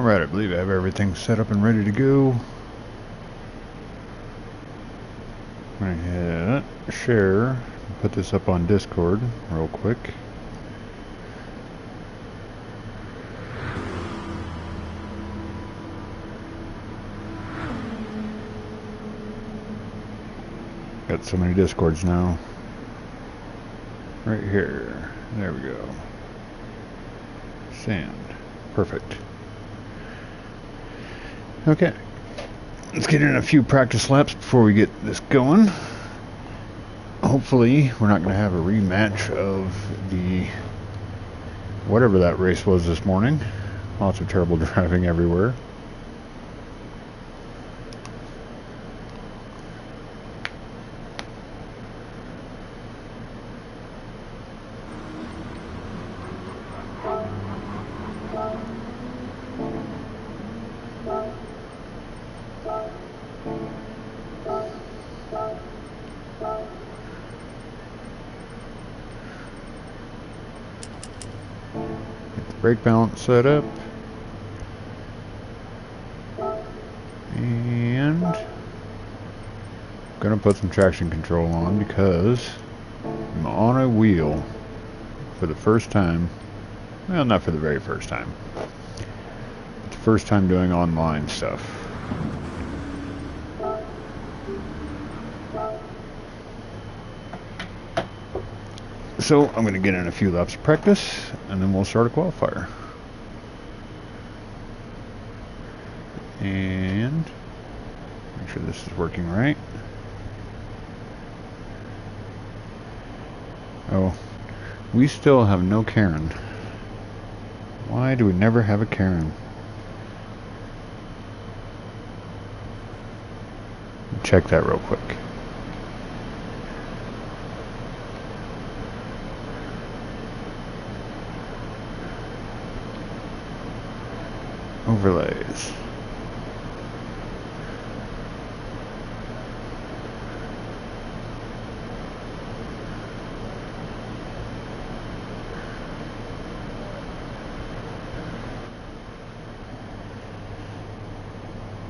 Alright, I believe I have everything set up and ready to go. I'm gonna hit share, put this up on Discord real quick. Got so many Discords now. Right here. There we go. Sand. Perfect. Okay. Let's get in a few practice laps before we get this going. Hopefully, we're not going to have a rematch of the whatever that race was this morning. Lots of terrible driving everywhere. Brake balance set up, and I'm gonna put some traction control on because I'm on a wheel for the first time. Well, not for the very first time. It's the first time doing online stuff. So I'm going to get in a few laps of practice, and then we'll start a qualifier. And make sure this is working right. Oh, we still have no Karen. Why do we never have a Karen? Check that real quick. Overlays.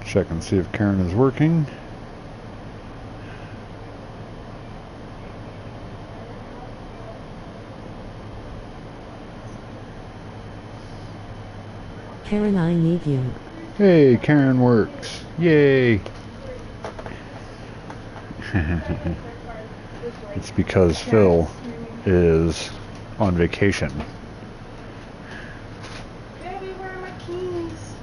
Check and see if Karen is working. Karen, I need you. Hey, Karen works. Yay. It's because Phil is on vacation. Baby, where are my keys?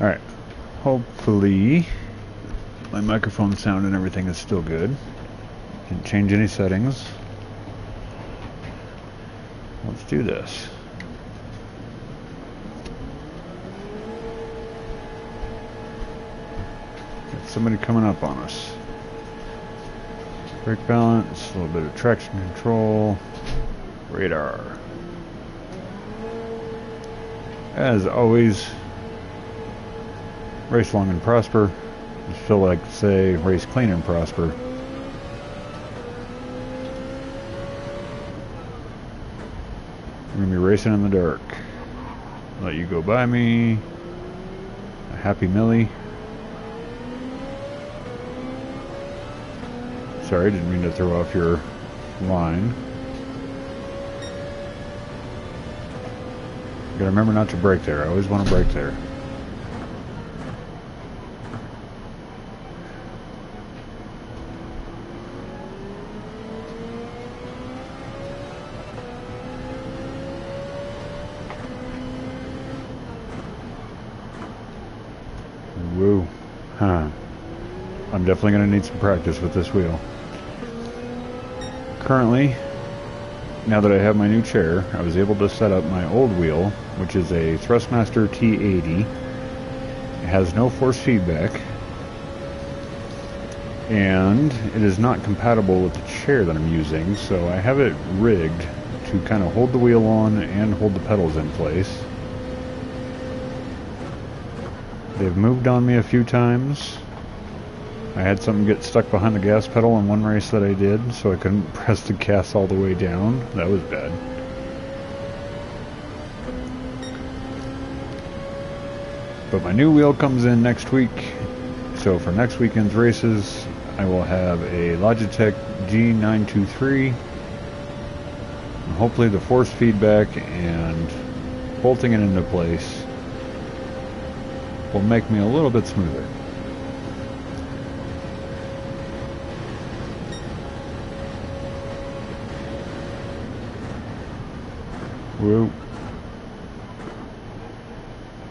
Alright, hopefully my microphone sound and everything is still good. Didn't change any settings. Let's do this. Got somebody coming up on us. Brake balance, a little bit of traction control, radar. As always, race long and prosper. Just feel like to say race clean and prosper. I'm gonna be racing in the dark. Let you go by me. A happy Millie. Sorry, didn't mean to throw off your line. You gotta remember not to brake there. I always want to brake there. Woo. Huh. I'm definitely going to need some practice with this wheel. Currently, now that I have my new chair, I was able to set up my old wheel, which is a Thrustmaster T80. It has no force feedback, and it is not compatible with the chair that I'm using, so I have it rigged to kind of hold the wheel on and hold the pedals in place. They've moved on me a few times. I had something get stuck behind the gas pedal in one race that I did, so I couldn't press the gas all the way down. That was bad. But my new wheel comes in next week, so for next weekend's races, I will have a Logitech G923. And hopefully the force feedback and bolting it into place will make me a little bit smoother. Whoa.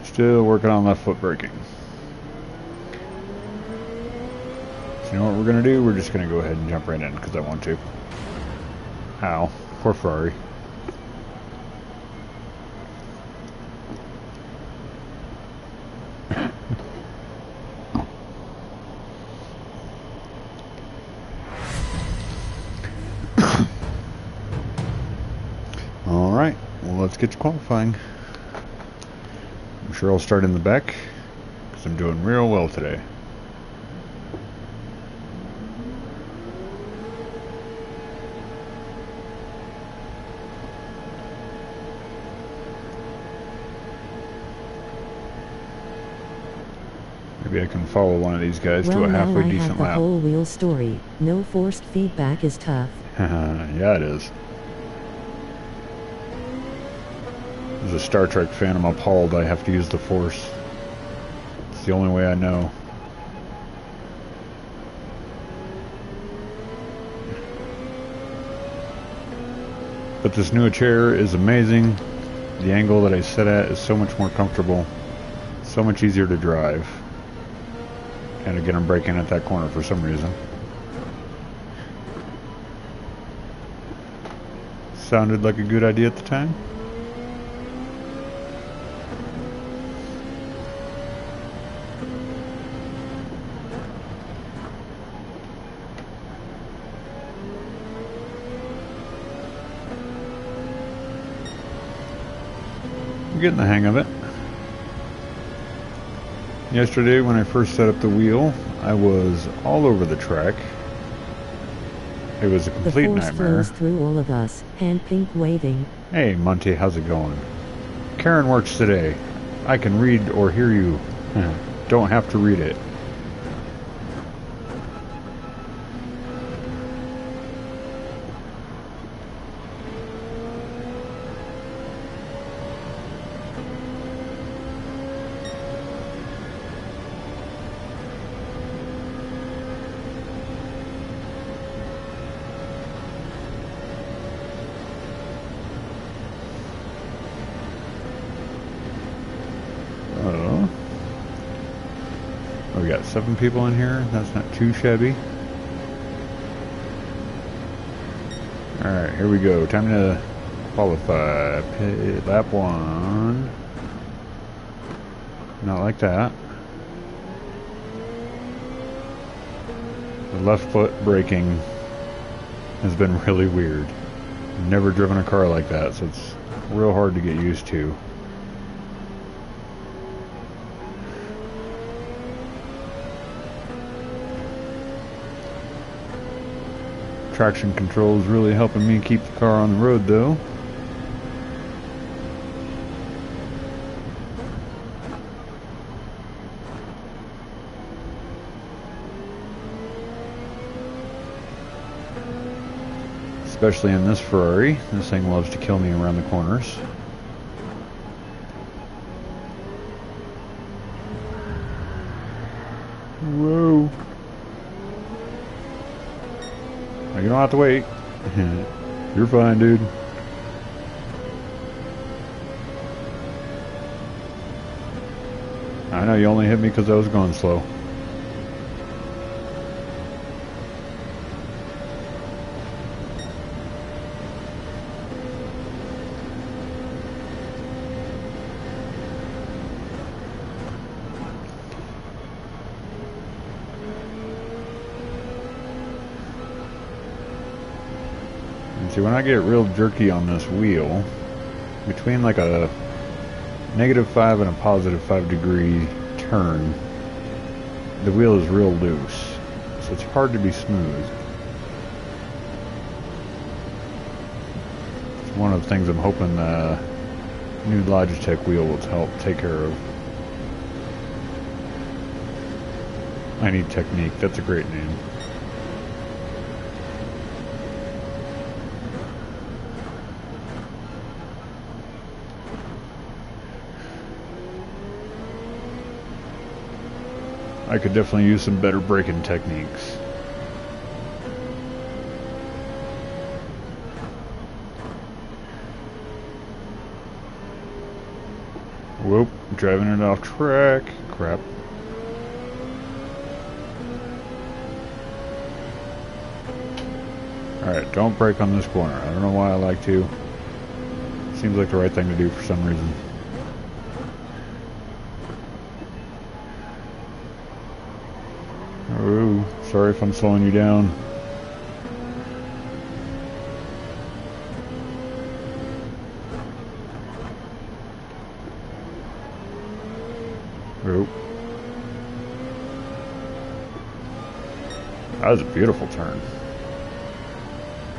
Still working on left foot braking. So you know what we're going to do? We're just going to go ahead and jump right in because I want to. Ow. Poor Ferrari. Alright, well let's get to qualifying. I'm sure I'll start in the back because I'm doing real well today. Maybe I can follow one of these guys to a halfway decent lap. The whole wheel story. No forced feedback is tough. Yeah, it is. As a Star Trek fan, I'm appalled I have to use the Force. It's the only way I know. But this new chair is amazing. The angle that I sit at is so much more comfortable. So much easier to drive. And again, I'm braking at that corner for some reason. Sounded like a good idea at the time. I'm getting the hang of it. Yesterday when I first set up the wheel, I was all over the track. It was a complete nightmare. The force flows through all of us, hand pink waving. Hey Monty, how's it going? Karen works today. I can read or hear you. Don't have to read it. We got 7 people in here. That's not too shabby. Alright, here we go. Time to qualify. Lap 1. Not like that. The left foot braking has been really weird. Never driven a car like that, so it's real hard to get used to. Traction control is really helping me keep the car on the road though. Especially in this Ferrari. This thing loves to kill me around the corners. Whoa. You don't have to wait. You're fine, dude. I know you only hit me because I was going slow. And see, when I get real jerky on this wheel, between like a -5 and a +5 degree turn, the wheel is real loose, so it's hard to be smooth. It's one of the things I'm hoping the new Logitech wheel will help take care of. I Need Technique, that's a great name. I could definitely use some better braking techniques. Whoop, driving it off track. Crap. Alright, don't brake on this corner. I don't know why I like to. Seems like the right thing to do for some reason. Oh, sorry if I'm slowing you down. Oh. That was a beautiful turn.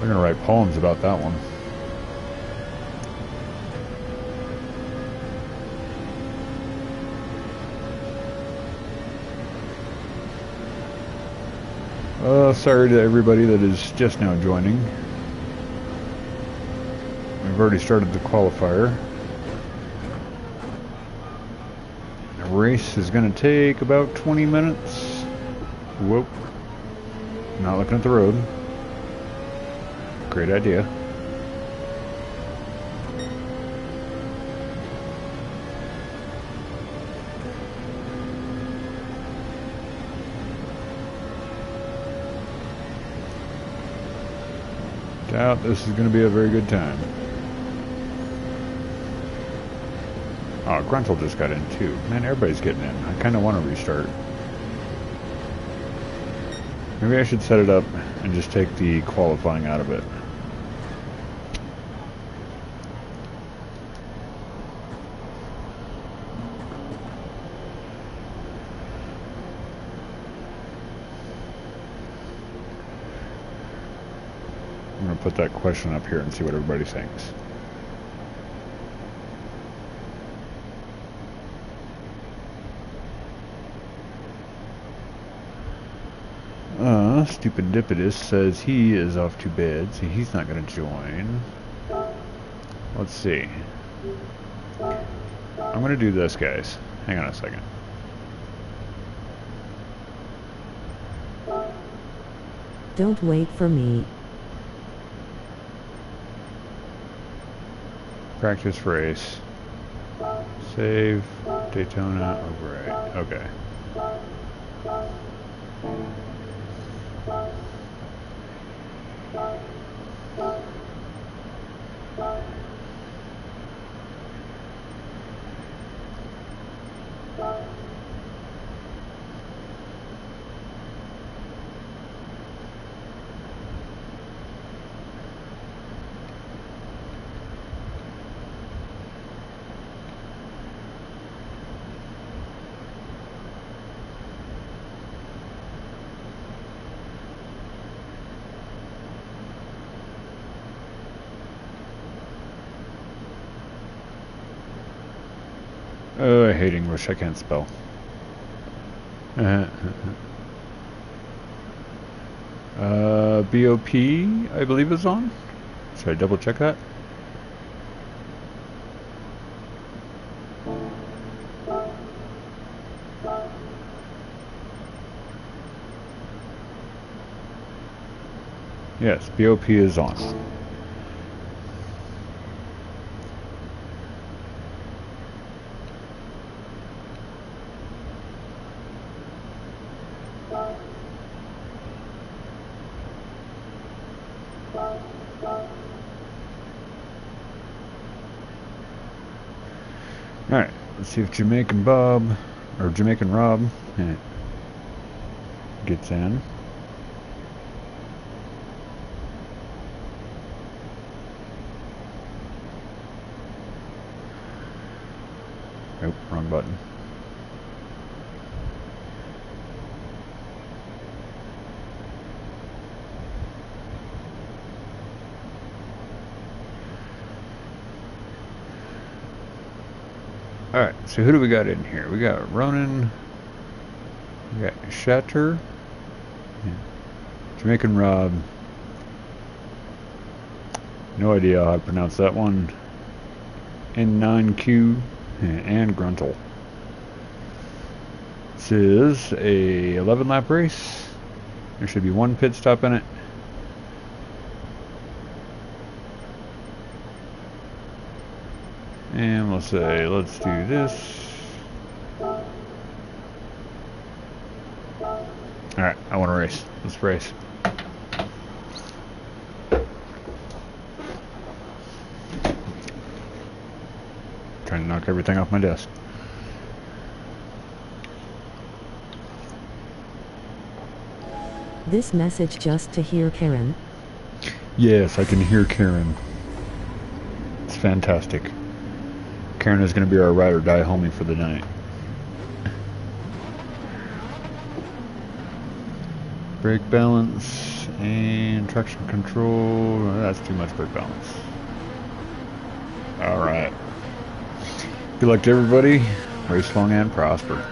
We're gonna write poems about that one. Sorry to everybody that is just now joining. We've already started the qualifier. The race is going to take about 20 minutes. Whoop. Not looking at the road. Great idea. Doubt this is going to be a very good time. Oh, Gruntle just got in too. Man, everybody's getting in. I kind of want to restart. Maybe I should set it up and just take the qualifying out of it. I'm going to put that question up here and see what everybody thinks. Stupid Dipidus says he is off to bed, so he's not going to join. Let's see. I'm going to do this, guys. Hang on a second. Don't wait for me. Practice race. Save. Daytona. Overwrite. Okay. Oh, I hate English. I can't spell. BOP, I believe, is on. Should I double check that? Yes, BOP is on. Alright, let's see if Jamaican Bob, or Jamaican Rob, gets in. Nope, wrong button. Alright, so who do we got in here? We got Ronan, we got Shatter, Jamaican Rob, no idea how to pronounce that one, N9Q, and Gruntle. This is a 11 lap race. There should be one pit stop in it. And we'll say, let's do this. Alright, I want to race. Let's race. Trying to knock everything off my desk. This message just to hear Karen. Yes, I can hear Karen. It's fantastic. Karen is going to be our ride or die homie for the night. Brake balance and traction control. That's too much brake balance. Alright. Good luck to everybody. Race long and prosper.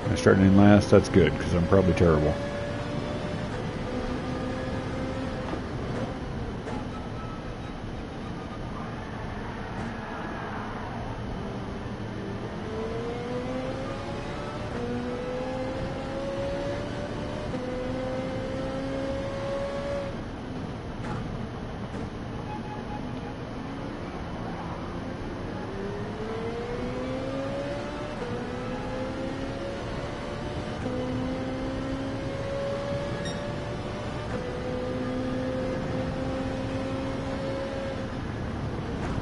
I'm starting in last. That's good because I'm probably terrible.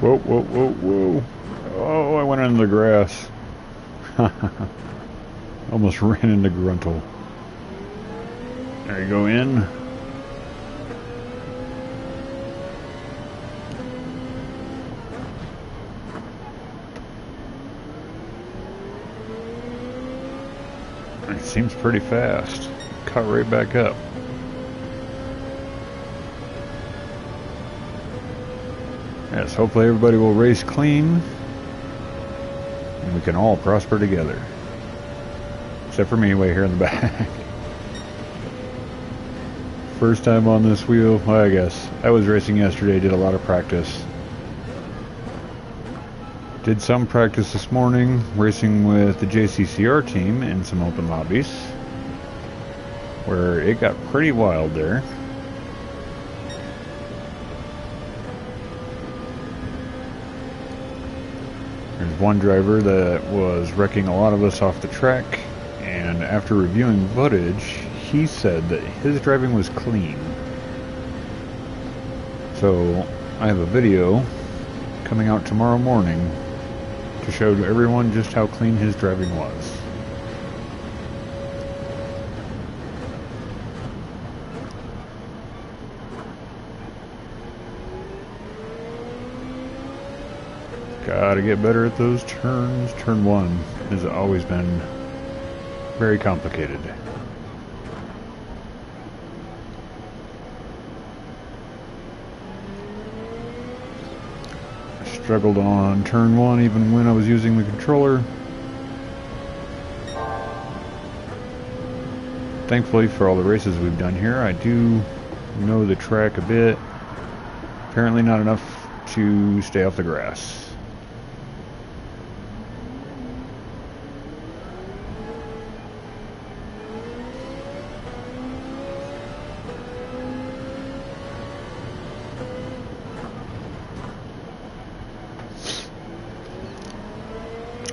Whoa, whoa, whoa, whoa. Oh, I went into the grass. Almost ran into Gruntle. There you go in. It seems pretty fast. Caught right back up. Yes, hopefully everybody will race clean and we can all prosper together. Except for me way here in the back. First time on this wheel, well, I guess. I was racing yesterday, did a lot of practice. Did some practice this morning, racing with the JCCR team in some open lobbies, where it got pretty wild there. There's one driver that was wrecking a lot of us off the track, and after reviewing footage, he said that his driving was clean. So I have a video coming out tomorrow morning to show everyone just how clean his driving was. Gotta get better at those turns. Turn 1 has always been very complicated. I struggled on turn 1 even when I was using the controller. Thankfully for all the races we've done here, I do know the track a bit. Apparently not enough to stay off the grass.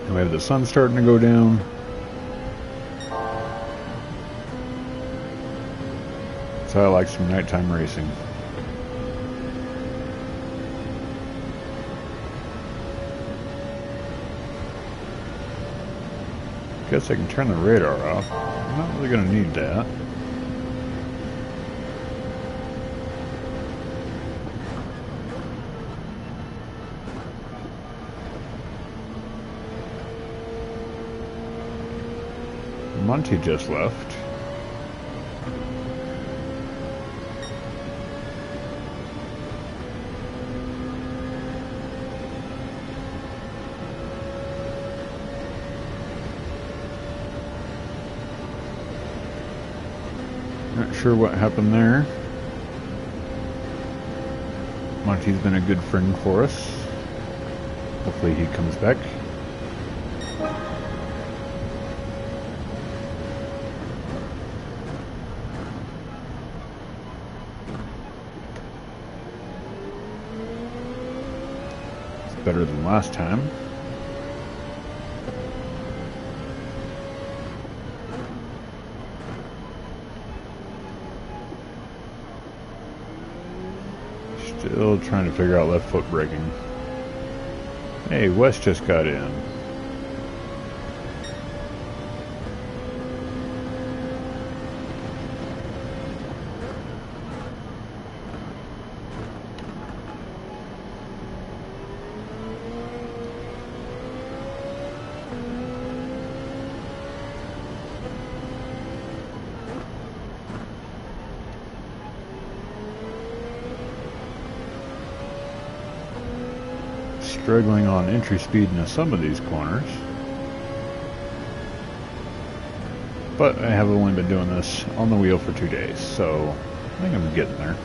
We have the sun starting to go down. So I like some nighttime racing. Guess I can turn the radar off. I'm not really going to need that. Monty just left. Not sure what happened there. Monty's been a good friend for us. Hopefully he comes back. It's better than last time. Still trying to figure out left foot braking. Hey, Wes just got in. Struggling on entry speed into some of these corners. But I have only been doing this on the wheel for 2 days, so I think I'm getting there.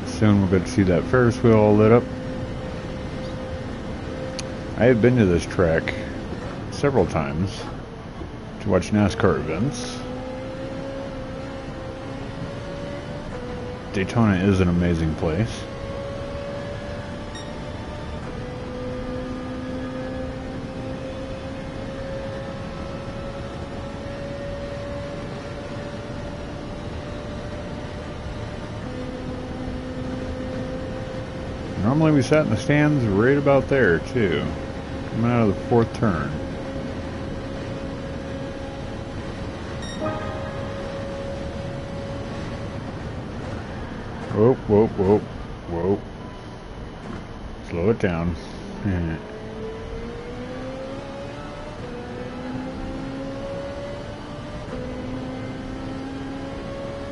Soon we're going to see that Ferris wheel all lit up. I have been to this track several times to watch NASCAR events. Daytona is an amazing place. Normally we sat in the stands right about there too, coming out of the fourth turn. Whoa, whoa, whoa, whoa. Slow it down.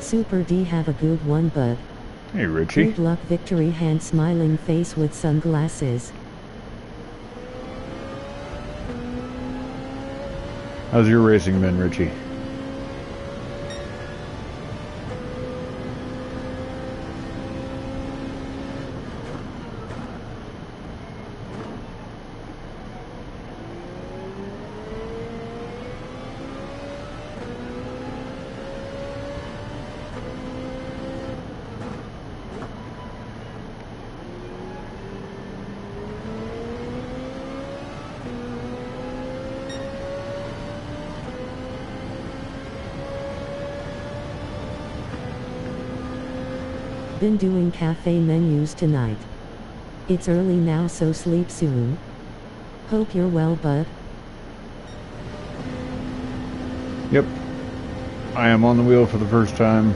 Super D, have a good one, bud. Hey, Richie. Good luck, victory, hand smiling face with sunglasses. How's your racing been, Richie? Been doing cafe menus tonight. It's early now, so sleep soon. Hope you're well, bud. Yep. I am on the wheel for the first time.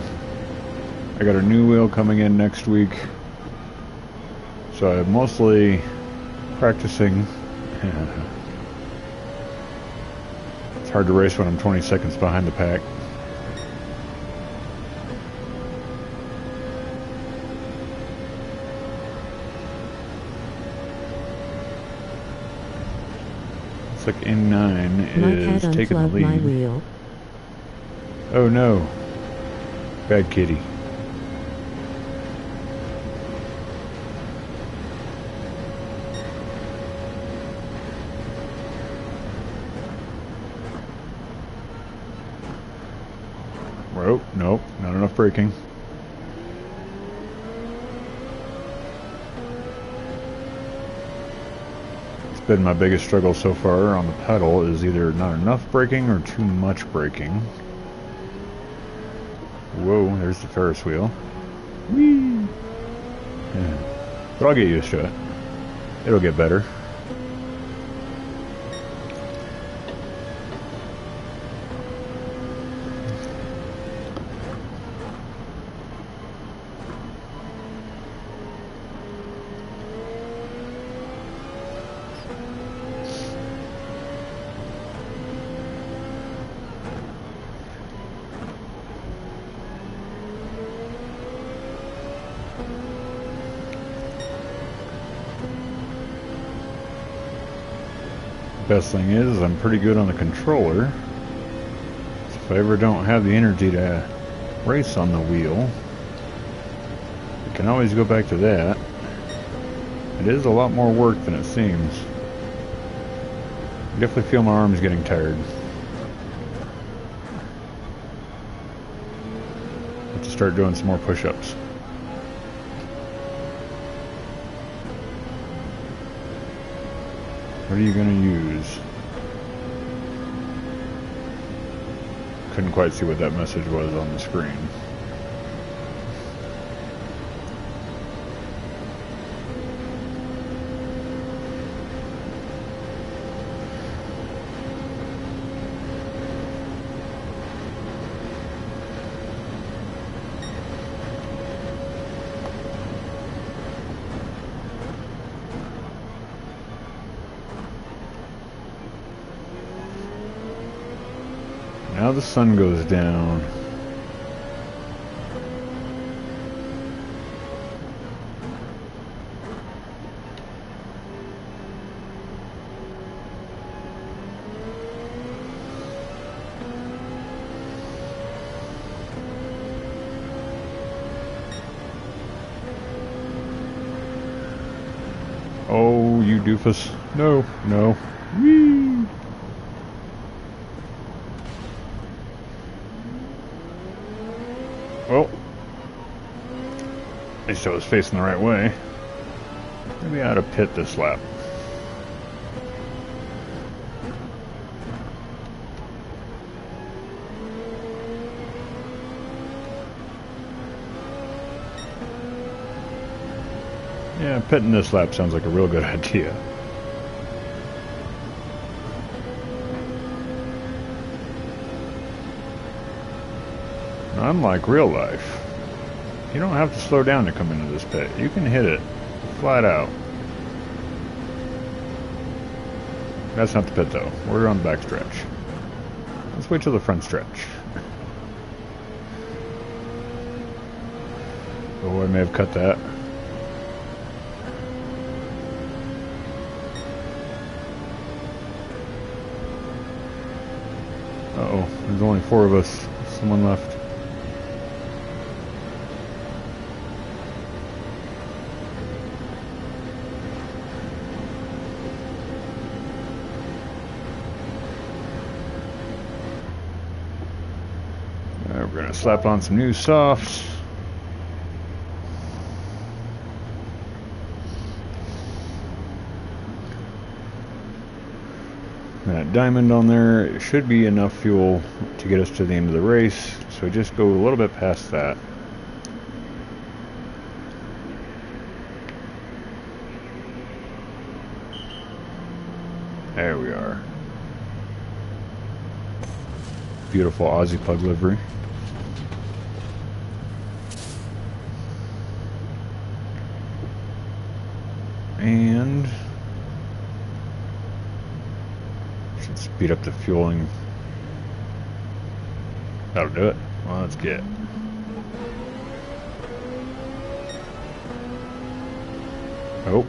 I got a new wheel coming in next week. So I'm mostly practicing. It's hard to race when I'm 20 seconds behind the pack. Looks like N9 is taking the lead. My wheel. Oh no. Bad kitty. Oh, nope, not enough braking. Been my biggest struggle so far on the pedal is either not enough braking or too much braking. Whoa, there's the Ferris wheel. Whee! Yeah. But I'll get used to it. It'll get better. Best thing is I'm pretty good on the controller. So if I ever don't have the energy to race on the wheel, I can always go back to that. It is a lot more work than it seems. I definitely feel my arms getting tired. Have to start doing some more push-ups. What are you going to use? Couldn't quite see what that message was on the screen. Now the sun goes down. Oh, you doofus. No, no. Whee! Well, at least I was facing the right way. Maybe I ought to pit this lap. Yeah, pitting this lap sounds like a real good idea. Unlike real life, you don't have to slow down to come into this pit. You can hit it flat out. That's not the pit though. We're on the back stretch. Let's wait till the front stretch. Oh, I may have cut that. Uh-oh, there's only 4 of us. Someone left. We're going to slap on some new softs. That diamond on there should be enough fuel to get us to the end of the race, so just go a little bit past that. There we are. Beautiful Aussie Pug livery. And should speed up the fueling. That'll do it. Well, let's get. Oh.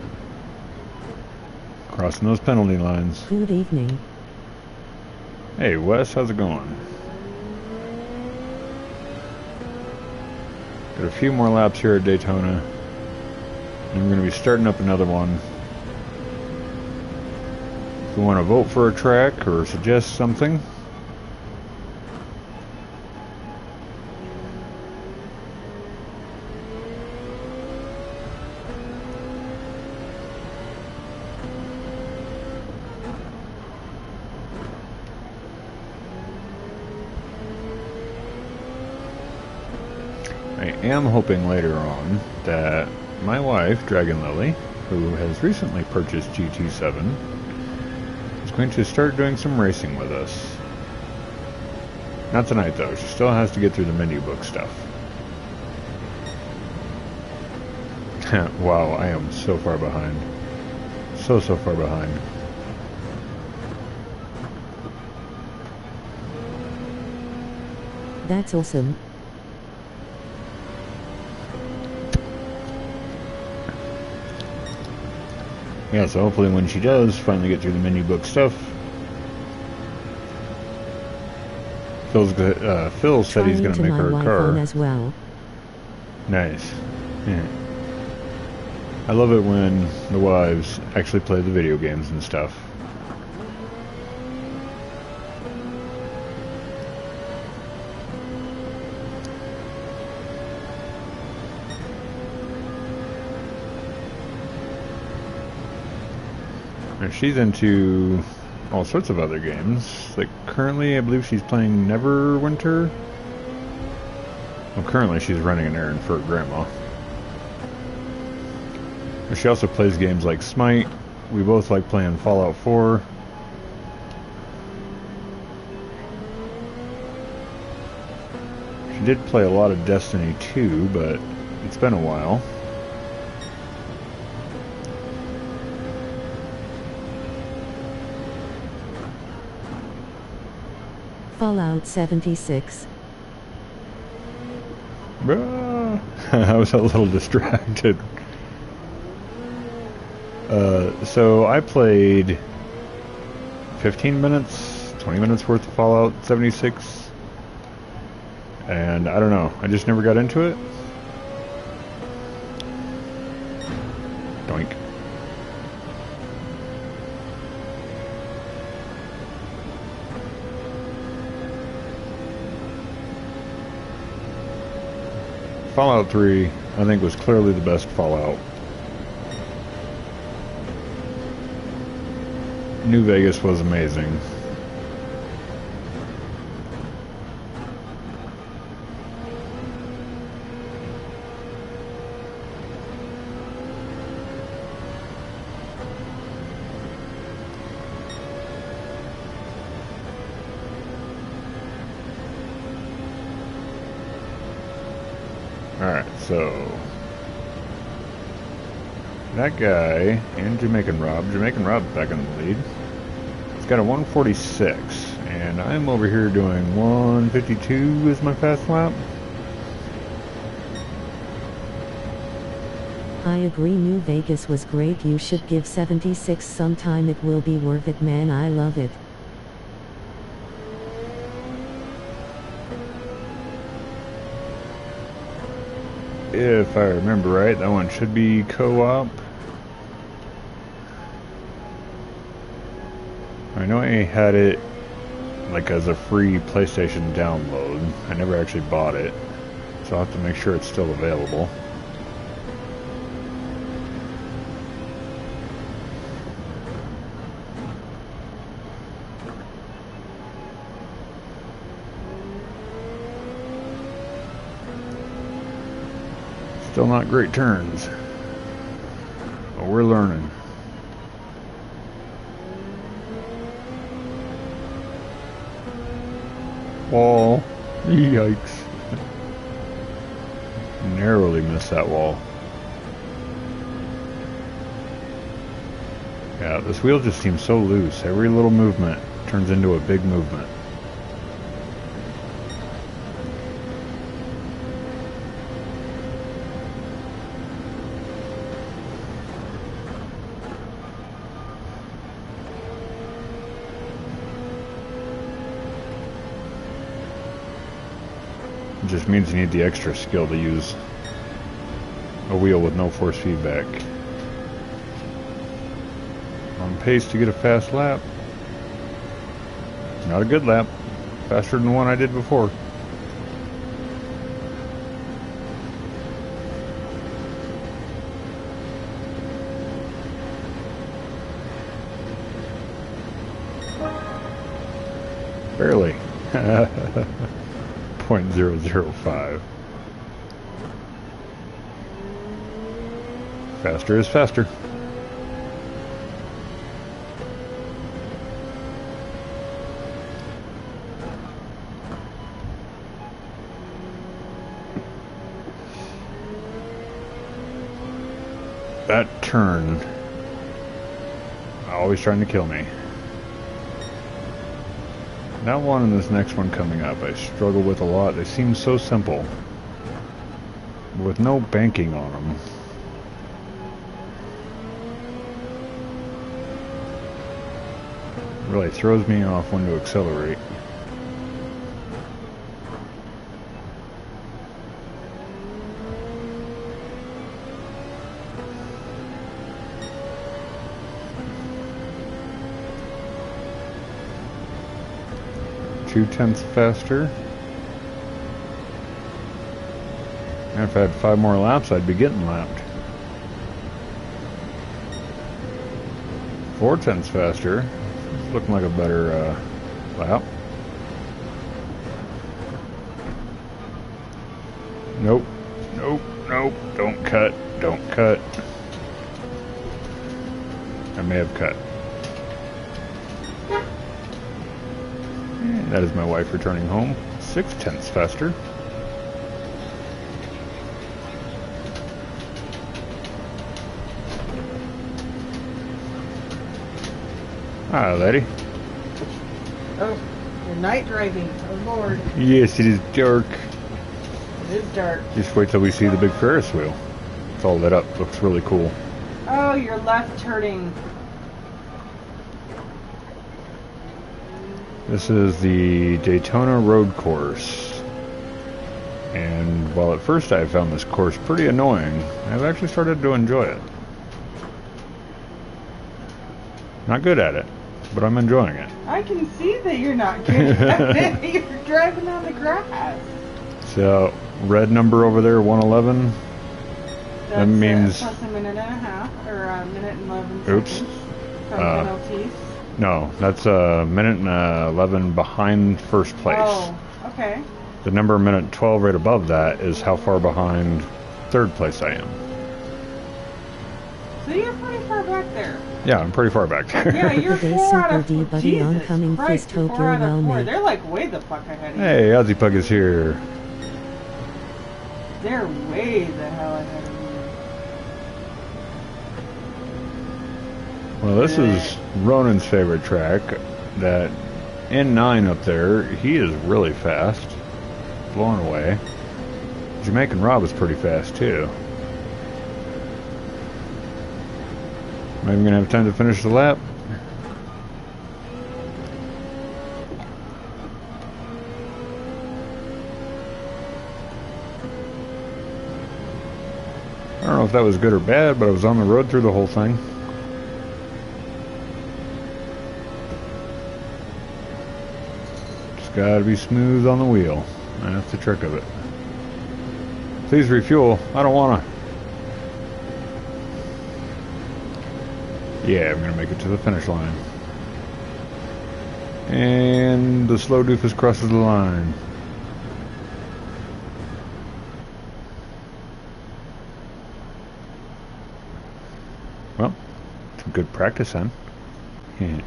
Crossing those penalty lines. Good evening. Hey Wes, how's it going? Got a few more laps here at Daytona. And we're going to be starting up another one. If you want to vote for a track or suggest something, I am hoping later on that my wife, Dragon Lily, who has recently purchased GT7, is going to start doing some racing with us. Not tonight though, she still has to get through the menu book stuff. Wow, I am so far behind. So far behind. That's awesome. Yeah, so hopefully when she does finally get through the menu book stuff, Phil said he's going to make her a car. As well. Nice. Yeah. I love it when the wives actually play the video games and stuff. And she's into all sorts of other games. Like currently, I believe she's playing Neverwinter. Well, currently she's running an errand for her grandma. And she also plays games like Smite. We both like playing Fallout 4. She did play a lot of Destiny 2, but it's been a while. Fallout 76. I was a little distracted. So I played 15 minutes, 20 minutes worth of Fallout 76. And I don't know, I just never got into it. Doink. Fallout 3, I think, was clearly the best Fallout. New Vegas was amazing. Alright, so that guy and Jamaican Rob's back in the lead. He's got a 146, and I'm over here doing 152 as my fast lap. I agree, New Vegas was great. You should give 76 some time. It will be worth it, man. I love it. If I remember right, that one should be co-op. I know I had it like as a free PlayStation download. I never actually bought it, so I'll have to make sure it's still available. Still not great turns, but we're learning. Wall. Yikes. Narrowly missed that wall. Yeah, this wheel just seems so loose. Every little movement turns into a big movement. It just means you need the extra skill to use a wheel with no force feedback. On pace to get a fast lap. Not a good lap. Faster than the one I did before. Barely. 0.005. Faster is faster. That turn, always trying to kill me. That one and this next one coming up, I struggle with a lot. They seem so simple, with no banking on them. Really throws me off when to accelerate. Two-tenths faster. And if I had 5 more laps, I'd be getting lapped. 4/10 faster. It's looking like a better lap. Nope. Nope. Nope. Don't cut. Don't cut. I may have cut. And that is my wife returning home. 6/10 faster. Hi, lady. Oh, you're night driving. Oh, Lord. Yes, it is dark. It is dark. Just wait till we see the big Ferris wheel. It's all lit up. Looks really cool. Oh, you're left turning. This is the Daytona Road Course. And while at first I found this course pretty annoying, I've actually started to enjoy it. Not good at it, but I'm enjoying it. I can see that you're not good at it. You're driving on the grass. So, red number over there, 111. That means... plus a minute and a half, or a minute and 11 Oops. seconds from penalties. No, that's a minute and 11 behind first place. Oh, okay. The number minute 12 right above that is how far behind third place I am. So you're pretty far back there. Yeah, I'm pretty far back there. Yeah, you're Today, 4 out Super of D buddy Jesus oncoming Christ, fist, you're hope 4 you're out of well, 4. mate. They're like way the fuck ahead of you. Hey, Ozzy Pug is here. They're way the hell ahead of you. Well, this is Ronan's favorite track. That N9 up there, he is really fast. Blowing away. Jamaican Rob is pretty fast too. Am I even going to have time to finish the lap? I don't know if that was good or bad, but I was on the road through the whole thing. Just gotta be smooth on the wheel. That's the trick of it. Please refuel. I don't wanna. Yeah, I'm gonna make it to the finish line. And the slow doofus crosses the line. Well, some good practice then. Yeah.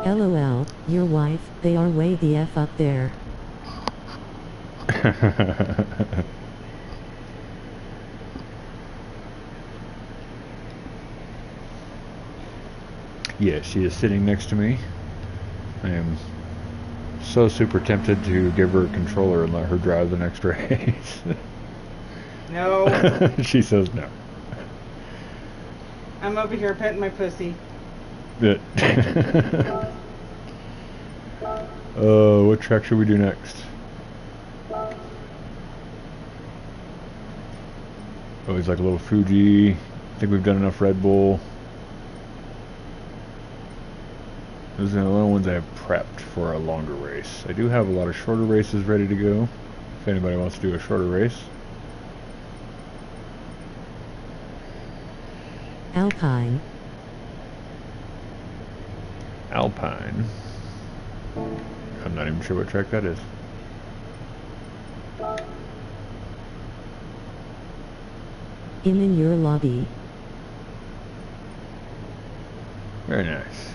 LOL, your wife, they are way the F up there. Yeah, she is sitting next to me. I am so super tempted to give her a controller and let her drive the next race. No. She says no. I'm over here petting my pussy. But what track should we do next? Oh, he's like a little Fuji. I think we've done enough Red Bull. Those are the only ones I have prepped for a longer race. I do have a lot of shorter races ready to go. If anybody wants to do a shorter race. Alpine. Alpine. I'm not even sure what track that is. In your lobby. Very nice.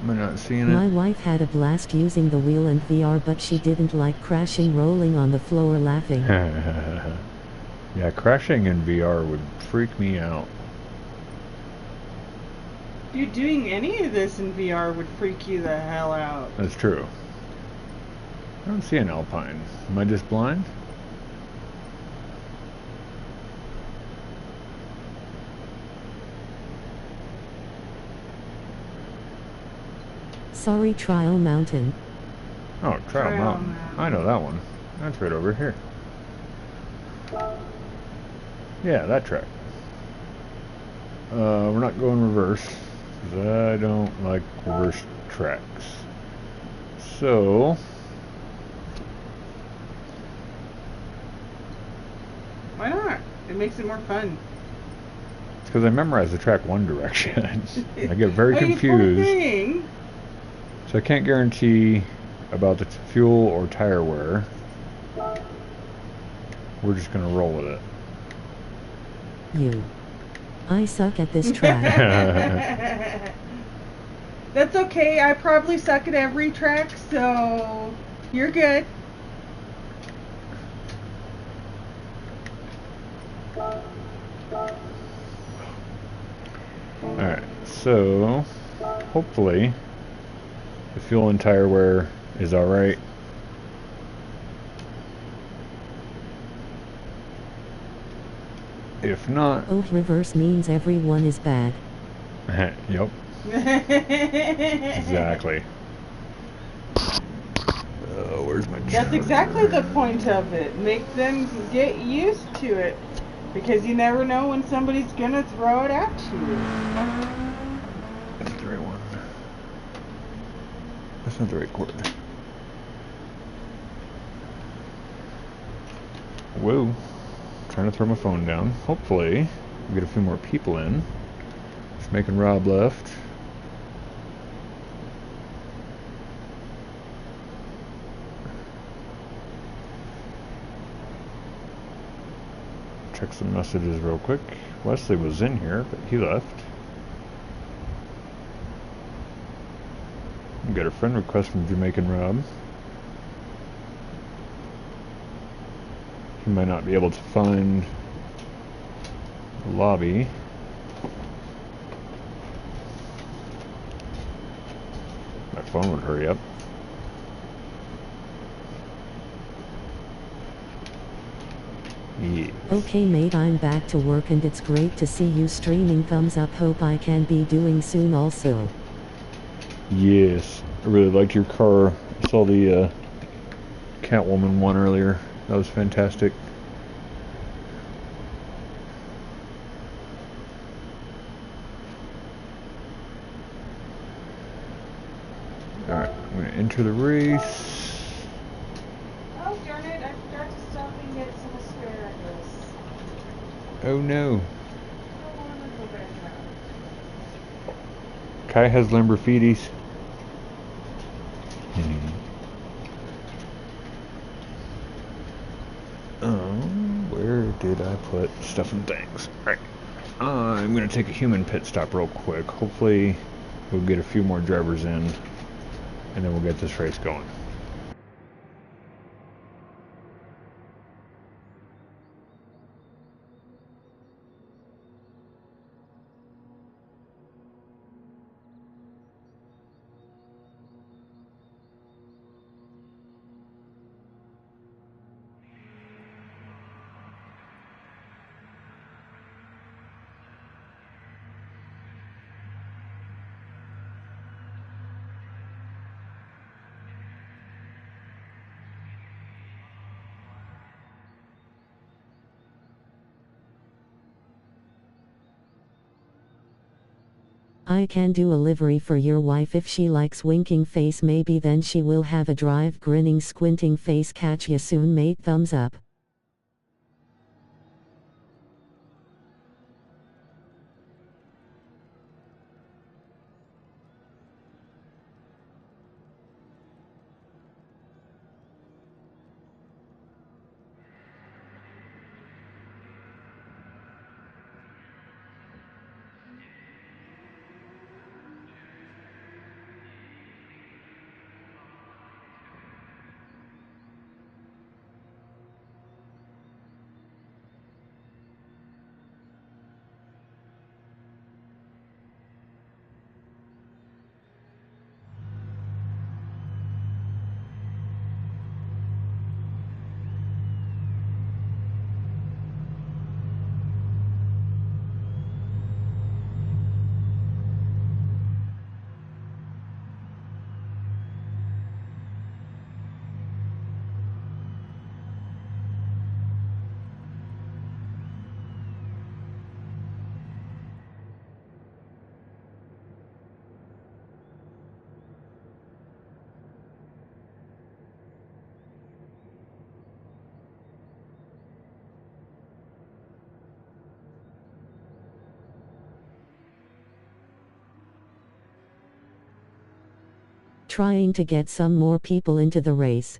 Am I not seeing My it? wife had a blast using the wheel and VR, but she didn't like crashing, rolling on the floor laughing. Yeah, crashing in VR would freak me out. Dude, doing any of this in VR would freak you the hell out. That's true. I don't see an Alpine. Am I just blind? Sorry, Trial Mountain. Oh, Trial Mountain. I know that one. That's right over here. Yeah, that track. We're not going reverse, because I don't like reverse tracks. So... Why not? It makes it more fun. It's because I memorized the track one direction. I get very Oh, confused. you poor thing. So I can't guarantee about the fuel or tire wear. We're just going to roll with it. I suck at this track. That's okay. I probably suck at every track, so you're good. Alright, so hopefully the fuel and tire wear is alright. If not... Oh, reverse means everyone is bad. Yep. Exactly. Where's my charger? That's exactly the point of it. Make them get used to it. Because you never know when somebody's gonna throw it at you. That's the right one. That's not the right cord. Whoa. Trying to throw my phone down. Hopefully, we get a few more people in. Just making Rob left. Check some messages real quick. Wesley was in here, but he left. We got a friend request from Jamaican Rob. He might not be able to find the lobby. My phone would hurry up. Yeah. Okay mate, I'm back to work and it's great to see you streaming. Thumbs up, hope I can be doing soon also. Yes, I really liked your car. I saw the Catwoman one earlier. That was fantastic. Alright, I'm going to enter the race. Oh darn it, I forgot to stop and get some asparagus. Oh no. I want to go back out. Kai has Lamborghinis. Where did I put stuff and things? Alright. I'm going to take a human pit stop real quick. Hopefully we'll get a few more drivers in, and then we'll get this race going. I can do a livery for your wife if she likes winking face, maybe then she will have a drive grinning squinting face. Catch ya soon mate, thumbs up. trying to get some more people into the race.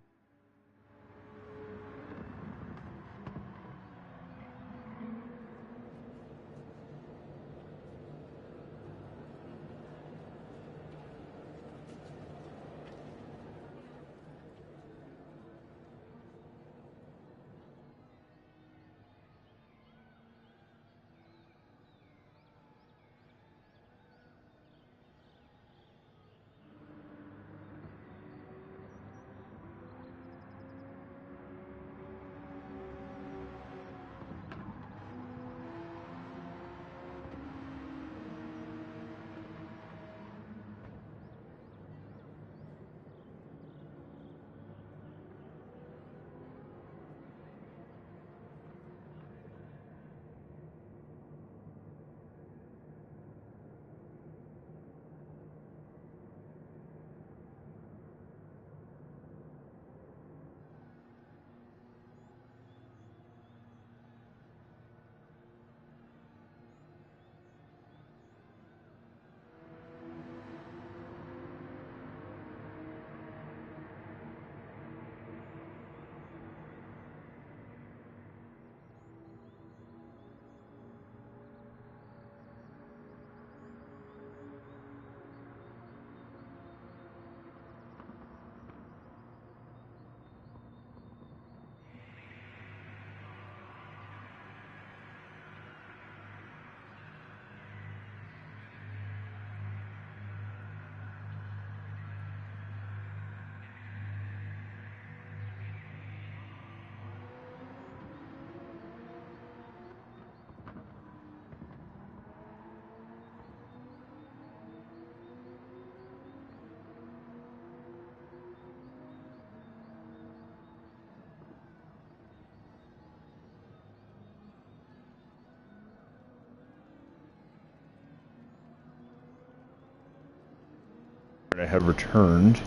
I have returned.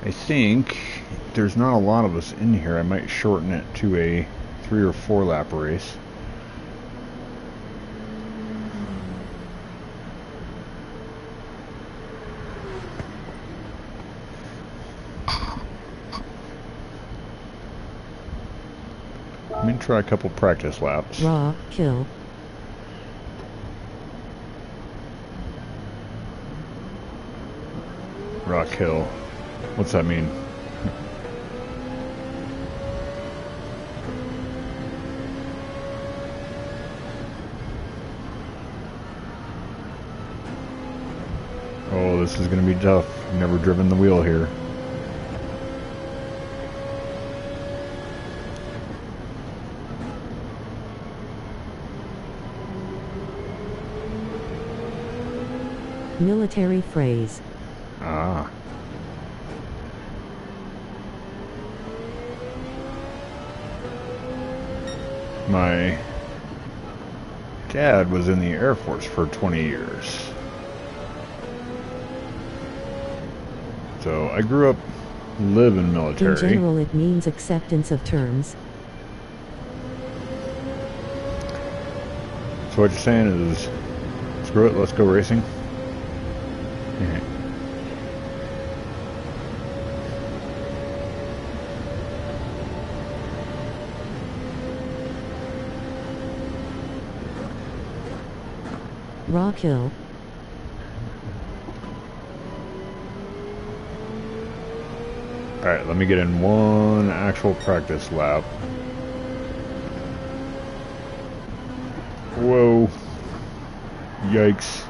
I think there's not a lot of us in here. I might shorten it to a 3 or 4 lap race. Let me try a couple practice laps. Raw kill. Rock Hill. What's that mean? Oh, this is going to be tough. I've never driven the wheel here. Military phrase. Ah. My dad was in the Air Force for 20 years. So I grew up living military. In general, it means acceptance of terms. So what you're saying is, screw it, let's go racing? Raw kill. Alright, let me get in one actual practice lap. Whoa. Yikes.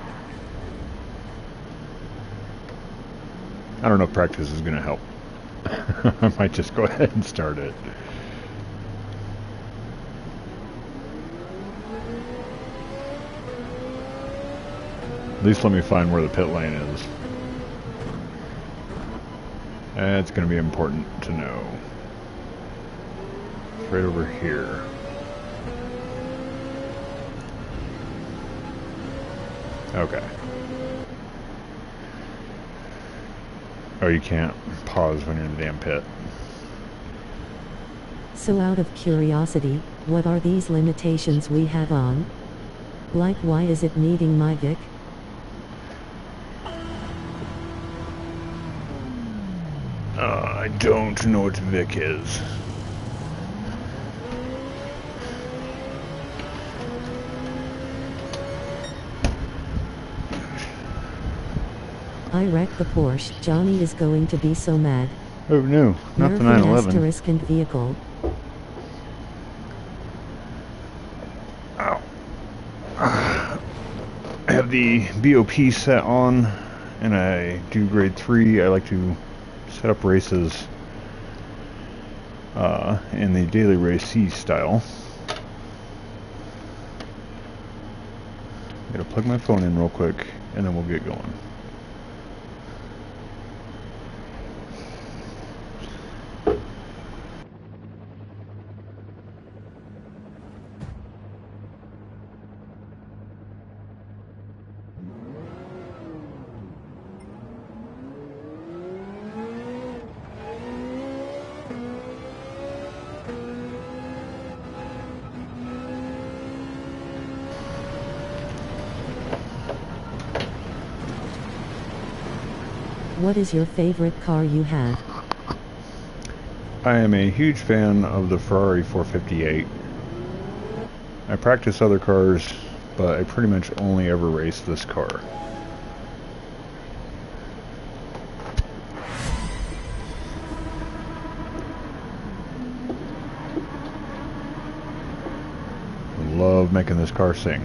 I don't know if practice is going to help. I might just go ahead and start it. At least let me find where the pit lane is. That's going to be important to know. It's right over here. Okay. Oh, you can't pause when you're in the damn pit. So out of curiosity, what are these limitations we have on? Like, why is it needing my Vic? I don't know what Vic is. I wrecked the Porsche. Johnny is going to be so mad. Oh no, not the Nerfing 911. asterisk and vehicle. Ow. I have the BOP set on, and I do grade 3. I like to set up races in the daily RaceC style. I'm gonna plug my phone in real quick, and then we'll get going. What is your favorite car you have? I am a huge fan of the Ferrari 458. I practice other cars, but I pretty much only ever race this car. I love making this car sing.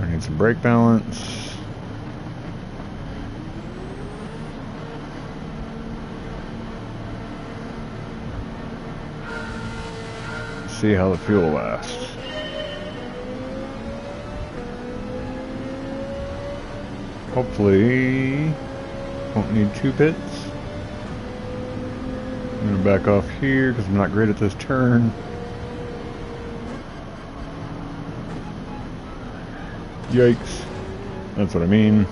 I need some brake balance. See how the fuel lasts. Hopefully won't need 2 pits. I'm gonna back off here because I'm not great at this turn. Yikes. That's what I mean.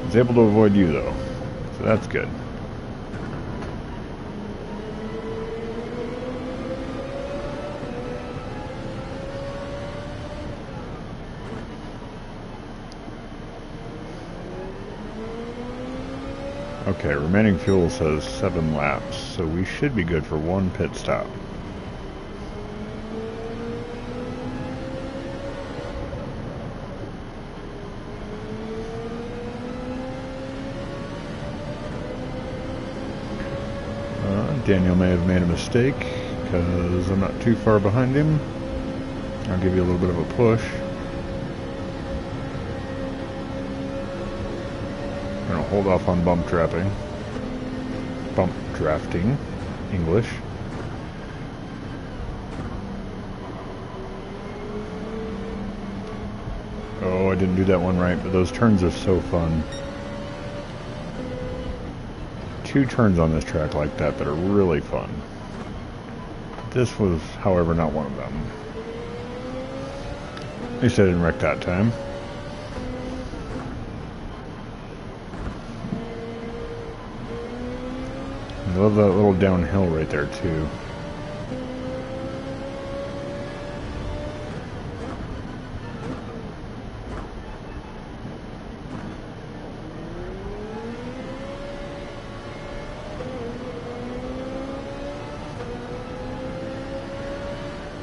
I was able to avoid you though. So that's good. Okay, remaining fuel says 7 laps, so we should be good for 1 pit stop. Daniel may have made a mistake because I'm not too far behind him. I'll give you a little bit of a push. I'm going to hold off on bump drafting, English. Oh, I didn't do that one right, but those turns are so fun. 2 turns on this track like that are really fun. This was, however, not one of them. At least I didn't wreck that time. I love that little downhill right there too.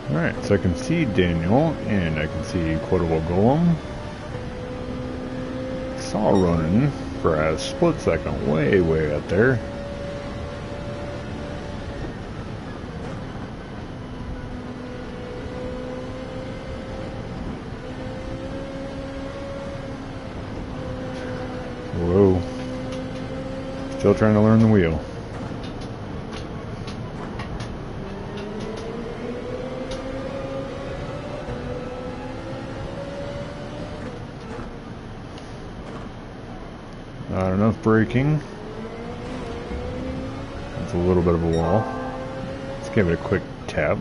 Alright, so I can see Daniel, and I can see Quotable Golem. Saw running for a split second way up there. Whoa. Still trying to learn the wheel. Not enough braking. That's a little bit of a wall. Let's give it a quick tap.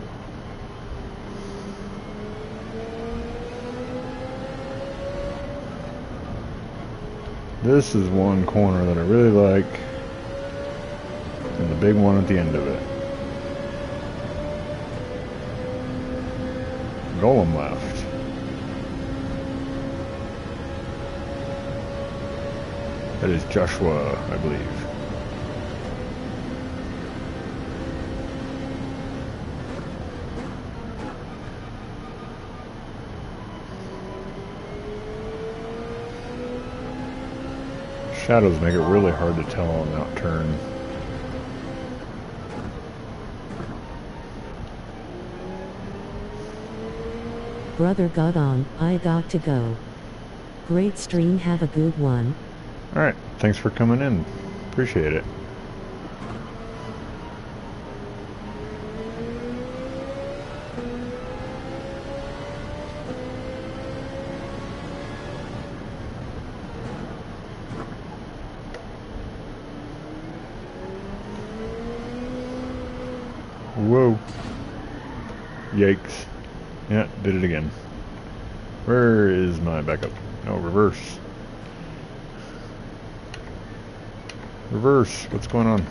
This is one corner that I really like, and the big one at the end of it. Golem left. That is Joshua, I believe. Shadows make it really hard to tell on that turn. Brother got on, I got to go. Great stream, have a good one. Alright, thanks for coming in. Appreciate it. Whoa. Yikes. Yeah, did it again. Where is my backup? No, reverse. Reverse, what's going on?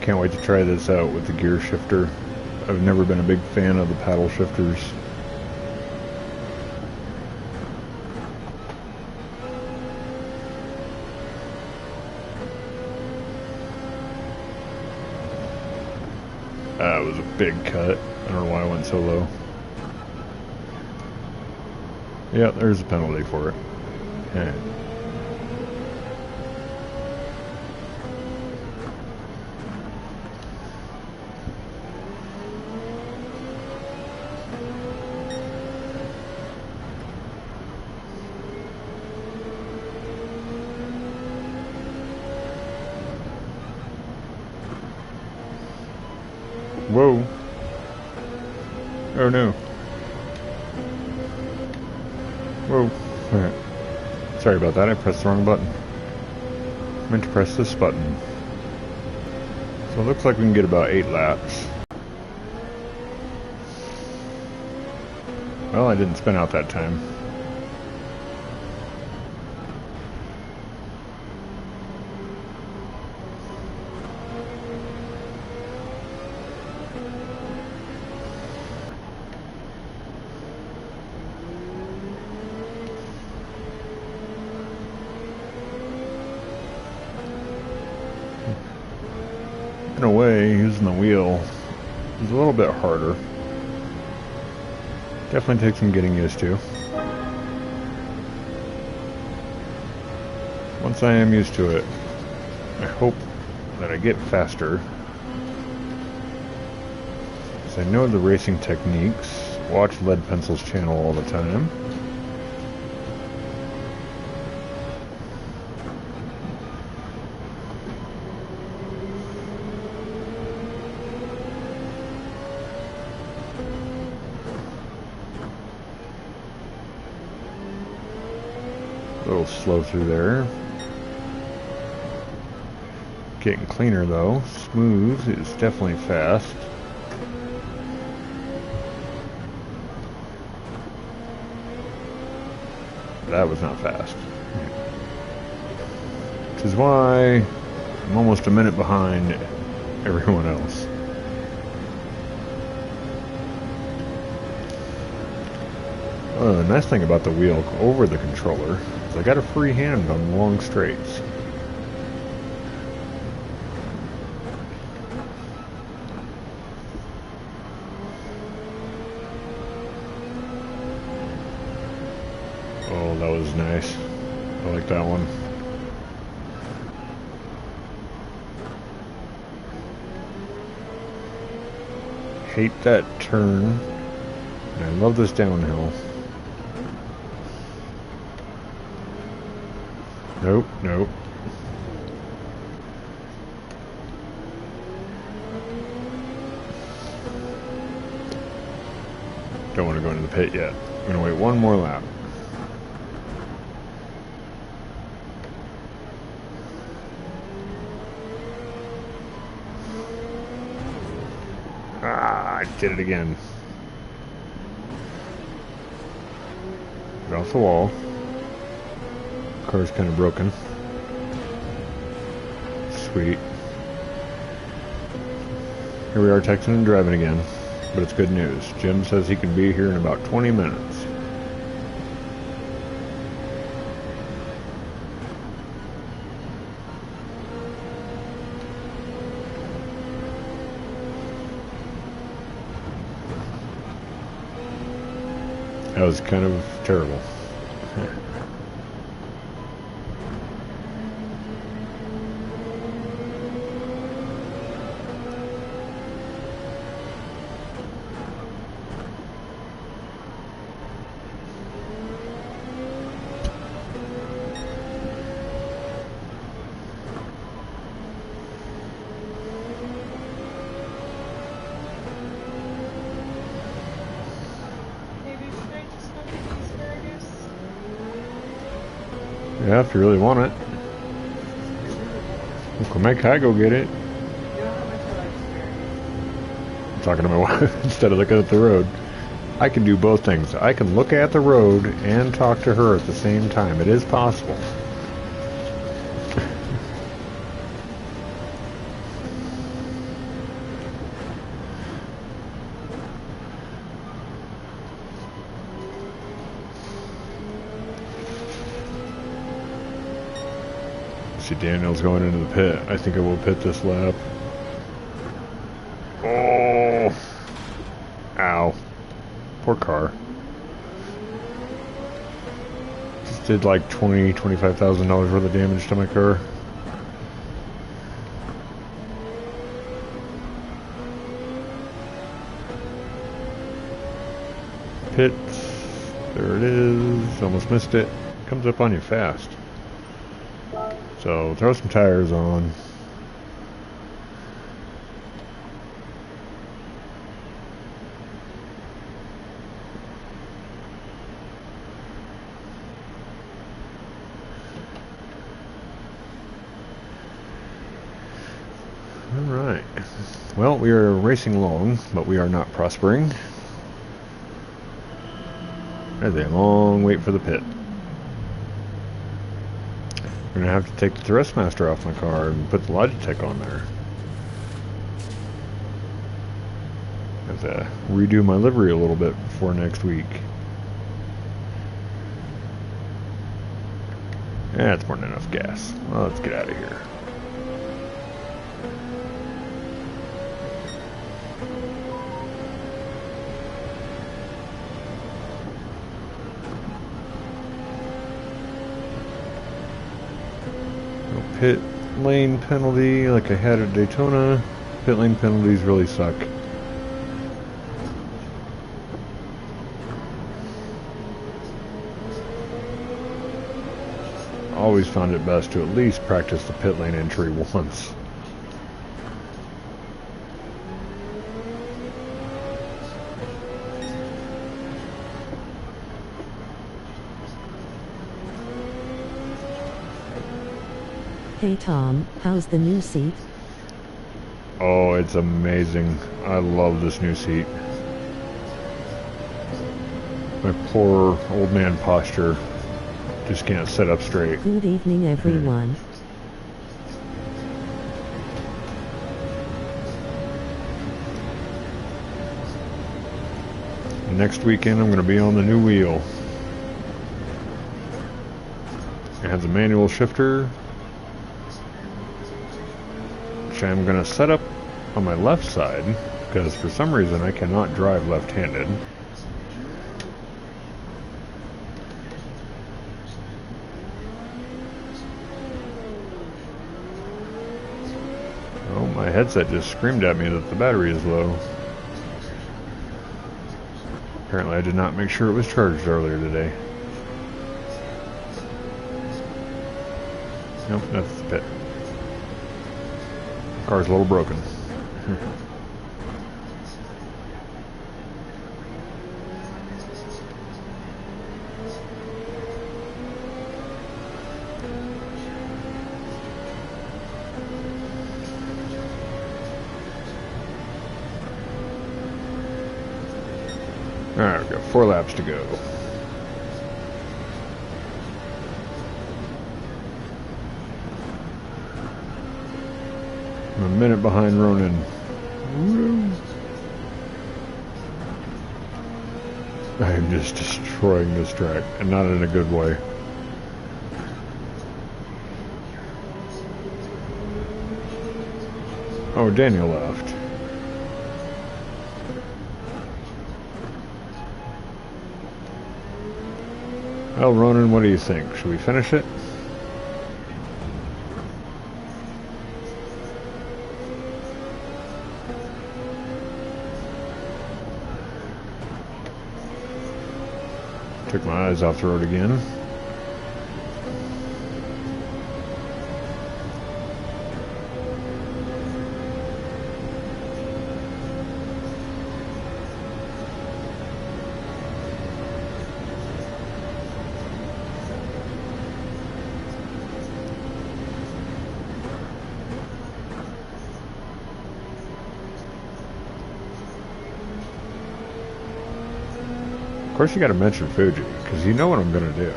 Can't wait to try this out with the gear shifter. I've never been a big fan of the paddle shifters. That was a big cut. I don't know why I went so low. Yeah, there's a penalty for it. Okay. Whoa. Oh no. Whoa. Alright. Sorry about that, I pressed the wrong button. I meant to press this button. So it looks like we can get about 8 laps. Well, I didn't spin out that time. In a way, using the wheel is a little bit harder. Definitely takes some getting used to. Once I am used to it, I hope that I get faster. Because I know the racing techniques. Watch Lead Pencil's channel all the time. A little slow through there. Getting cleaner though. Smooth is definitely fast. That was not fast. Which is why I'm almost a minute behind everyone else. The nice thing about the wheel over the controller is I got a free hand on long straights. Oh, that was nice. I like that one. Hate that turn. And I love this downhill. Nope, nope. Don't want to go into the pit yet. I'm going to wait one more lap. Ah, I did it again. Get off the wall. Car's kind of broken. sweet. Here we are texting and driving again, but it's good news. Jim says he can be here in about 20 minutes. That was kind of terrible. Yeah, if you really want it. Uncle Mike, I go get it. I'm talking to my wife instead of looking at the road. I can do both things. I can look at the road and talk to her at the same time. It is possible. See, Daniel's going into the pit. I think I will pit this lap. Oh! Ow. Poor car. Just did like $25,000 worth of damage to my car. Pit. There it is. Almost missed it. Comes up on you fast. So throw some tires on. Alright. Well, we are racing along, but we are not prospering. There's a long wait for the pit. I'm going to have to take the Thrustmaster off my car and put the Logitech on there. I have to redo my livery a little bit before next week. That's more than enough gas. Well, let's get out of here. Pit lane penalty like I had at Daytona. Pit lane penalties really suck. Always found it best to at least practice the pit lane entry once. Hey Tom, how's the new seat? Oh, it's amazing. I love this new seat. My poor old man posture just can't sit up straight. Good evening everyone. Next weekend I'm going to be on the new wheel. It has a manual shifter, which I'm going to set up on my left side because for some reason I cannot drive left-handed. Oh, my headset just screamed at me that the battery is low. Apparently I did not make sure it was charged earlier today. Nope, that's the pit. Car's a little broken. Alright, we've got 4 laps to go. a minute behind Ronan. Woo. I am just destroying this track, and not in a good way. Oh, Daniel left. Well, Ronan, what do you think? Should we finish it? Took my eyes off the road again. Of course you gotta mention Fuji, because you know what I'm gonna do.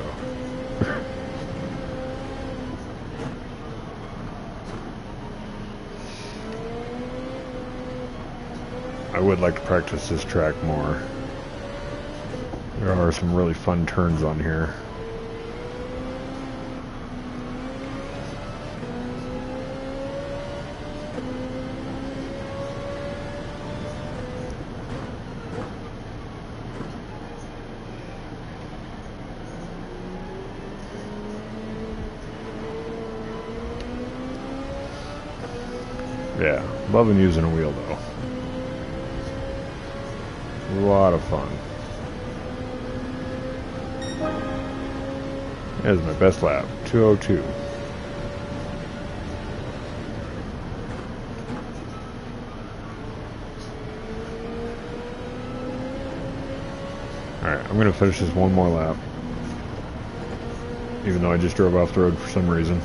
I would like to practice this track more. There are some really fun turns on here. Yeah, loving using a wheel though. A lot of fun. There's my best lap, 2:02. Alright, I'm gonna finish this one more lap. Even though I just drove off the road for some reason.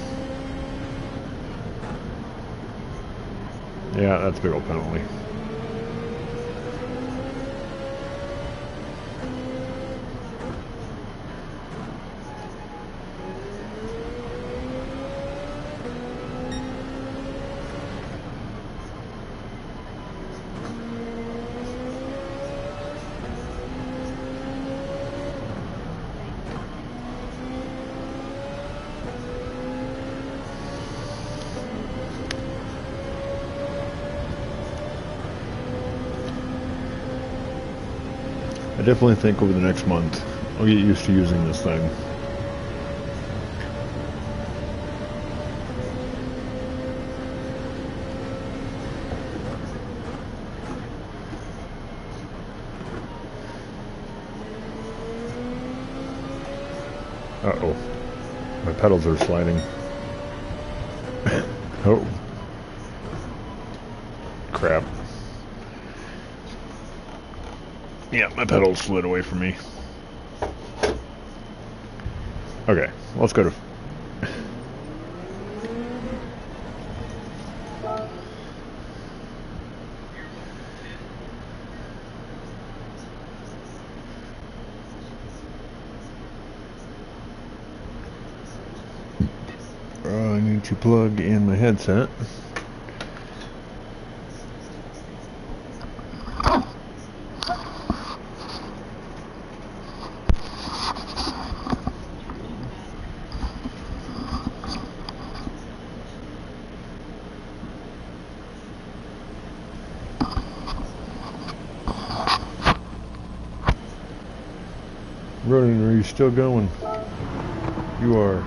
Yeah, that's a big old penalty. I definitely think over the next month I'll get used to using this thing. Uh-oh. My pedals are sliding. Oh. Crap. Yeah, my pedals slid away from me. Okay, let's go to... I need to plug in my headset. Ronan, are you still going? You are.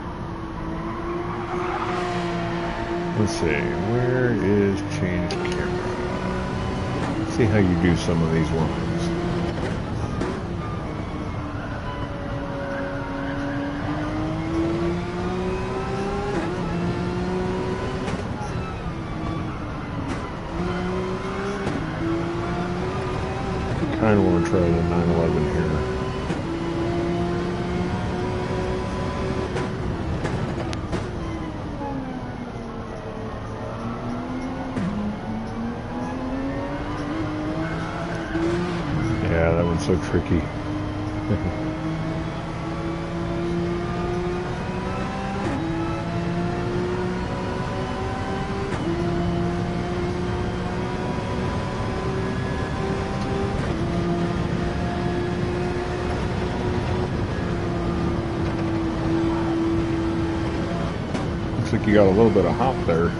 Let's see, where is change camera? Let's see how you do some of these lines. Kind of want to try the 911 here. Yeah, that one's so tricky. like you got a little bit of hop there.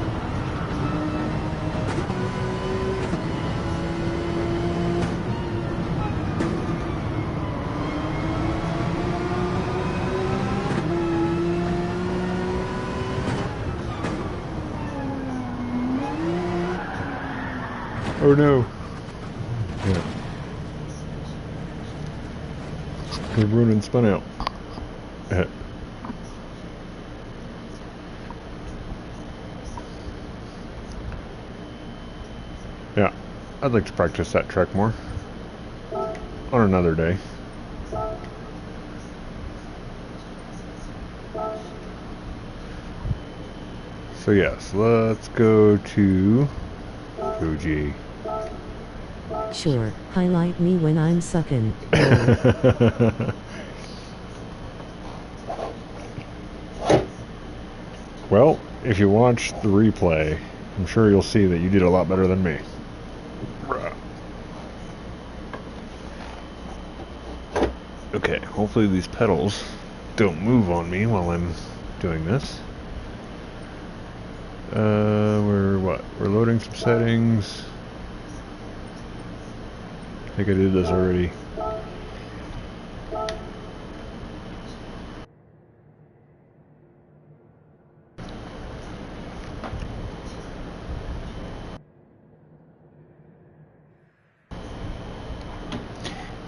Oh no. Yeah. The Ronin spun out. Yeah, I'd like to practice that track more on another day. So yes, let's go to Fuji. Sure, highlight me when I'm sucking. Well, if you watch the replay, I'm sure you'll see that you did a lot better than me. Okay, hopefully these pedals don't move on me while I'm doing this. We're loading some settings. I think I did this already.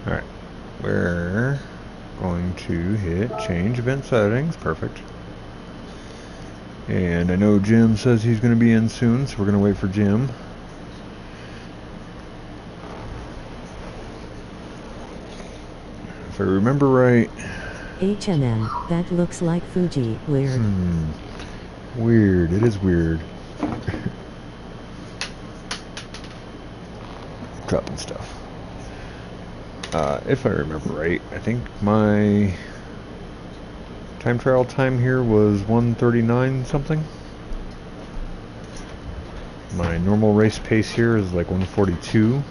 Alright, we're going to hit change event settings. Perfect. And I know Jim says he's going to be in soon, so we're going to wait for Jim. If I remember right... H&M, that looks like Fuji. Weird. Weird. It is weird. Dropping stuff. If I remember right, I think my time trial time here was 1:39 something. My normal race pace here is like 1:42.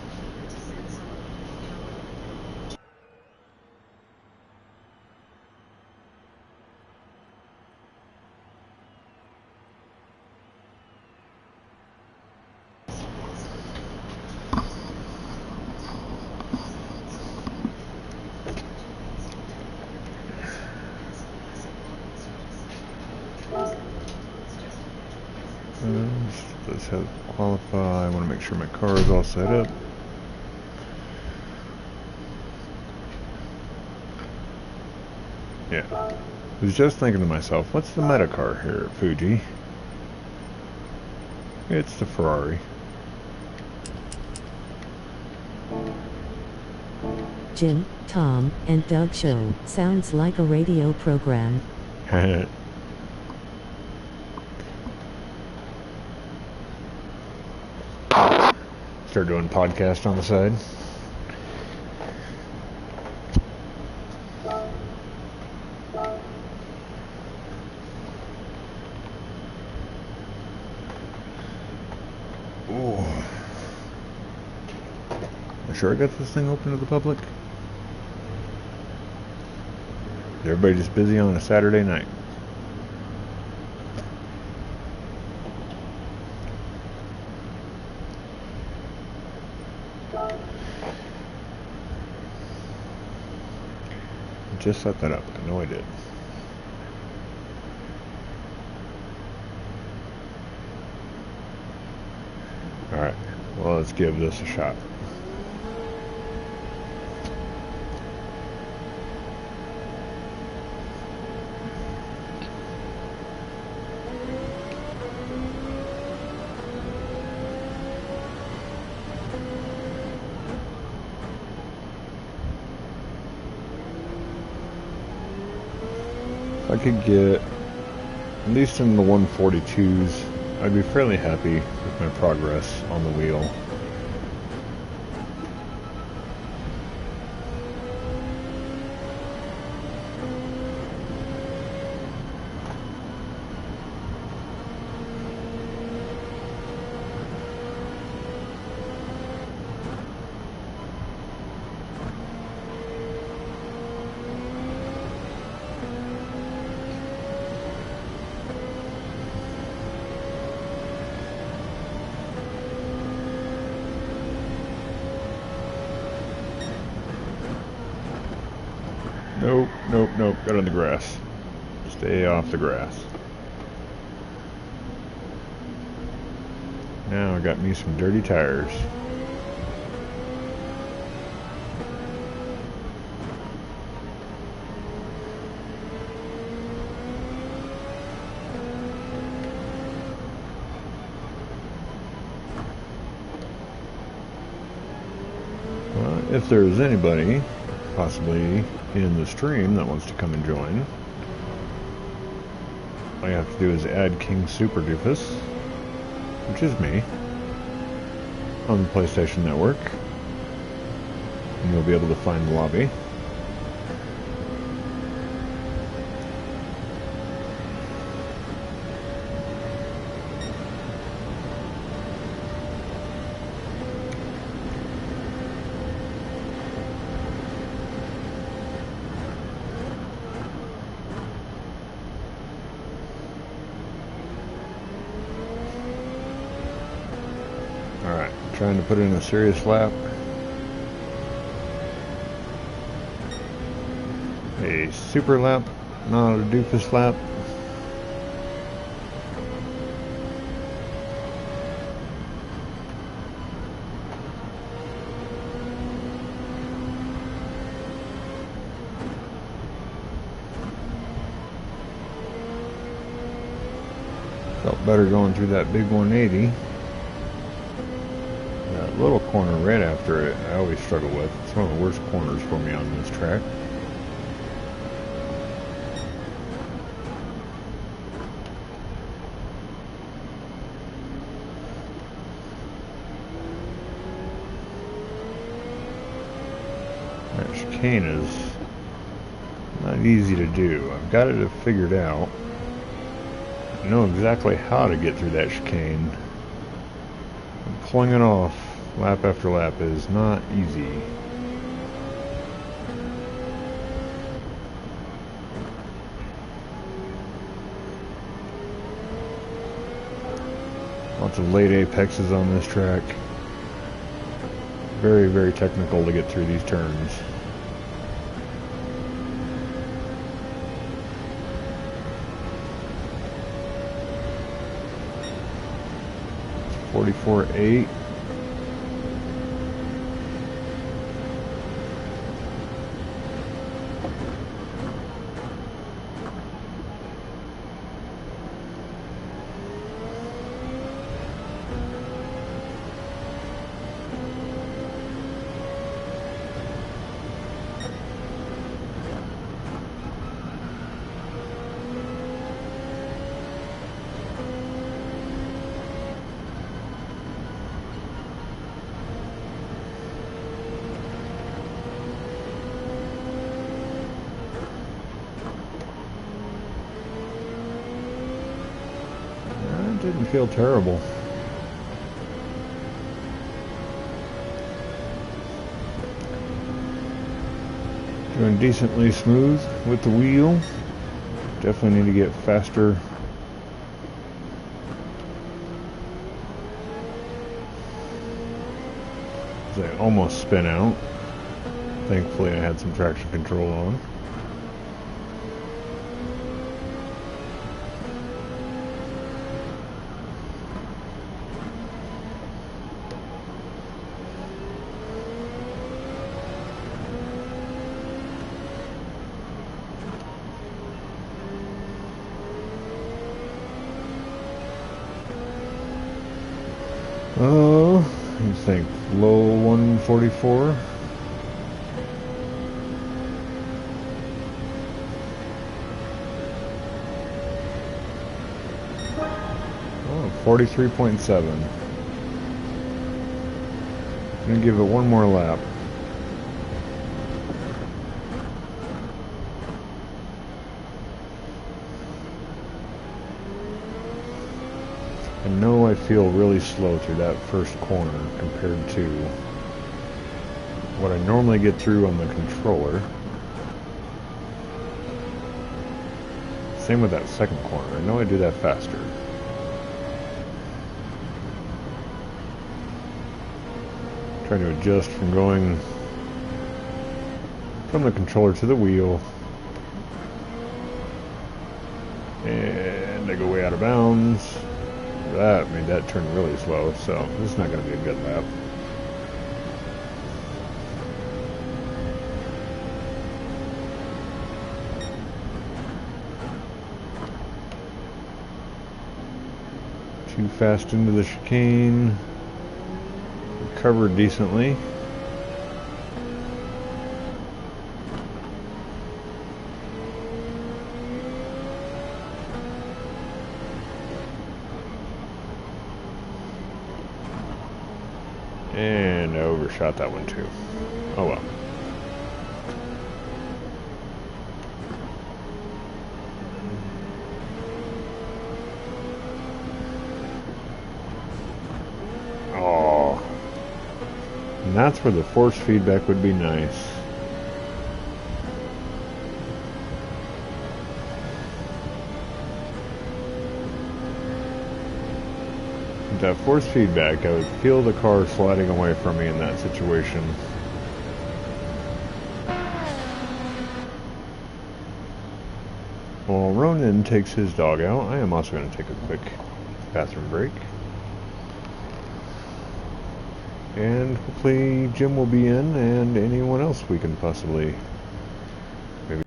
Let's have qualify. I want to make sure my car is all set up. Yeah. I was just thinking to myself, what's the meta car here at Fuji? It's the Ferrari. Jim, Tom, and Doug show. Sounds like a radio program. Start doing podcast on the side. Ooh. Am I sure I got this thing open to the public? Is everybody just busy on a Saturday night? Just set that up. I know I did. Alright, well, let's give this a shot. If I could get at least in the 142s, I'd be fairly happy with my progress on the wheel. Nope, nope, nope. Got on the grass. Stay off the grass. Now I got me some dirty tires. Well, if there's anybody possibly in the stream that wants to come and join, all you have to do is add King Super Doofus, which is me, on the PlayStation Network, and you'll be able to find the lobby. Trying to put in a serious lap. A super lap, not a doofus lap. Felt better going through that big 180. Little corner right after it I always struggle with. It's one of the worst corners for me on this track. That chicane is not easy to do. I've got it figured out. I know exactly how to get through that chicane. Pulling it off lap after lap is not easy. Lots of late apexes on this track. Very, very technical to get through these turns. It's 44.8. Didn't feel terrible. Doing decently smooth with the wheel. Definitely need to get faster. As I almost spin out. Thankfully I had some traction control on. Oh, you think low 144? Oh, 43.7. Gonna give it one more lap. I know I feel really slow through that first corner compared to what I normally get through on the controller. Same with that second corner. I know I do that faster. Trying to adjust from going from the controller to the wheel. And I go way out of bounds. That made that turn really slow, so this is not going to be a good lap. Too fast into the chicane. Recovered decently. And I overshot that one too. Oh well. Oh. And that's where the force feedback would be nice. With that force feedback, I would feel the car sliding away from me in that situation. While Ronan takes his dog out, I am also going to take a quick bathroom break. And hopefully Jim will be in, and anyone else we can possibly maybe.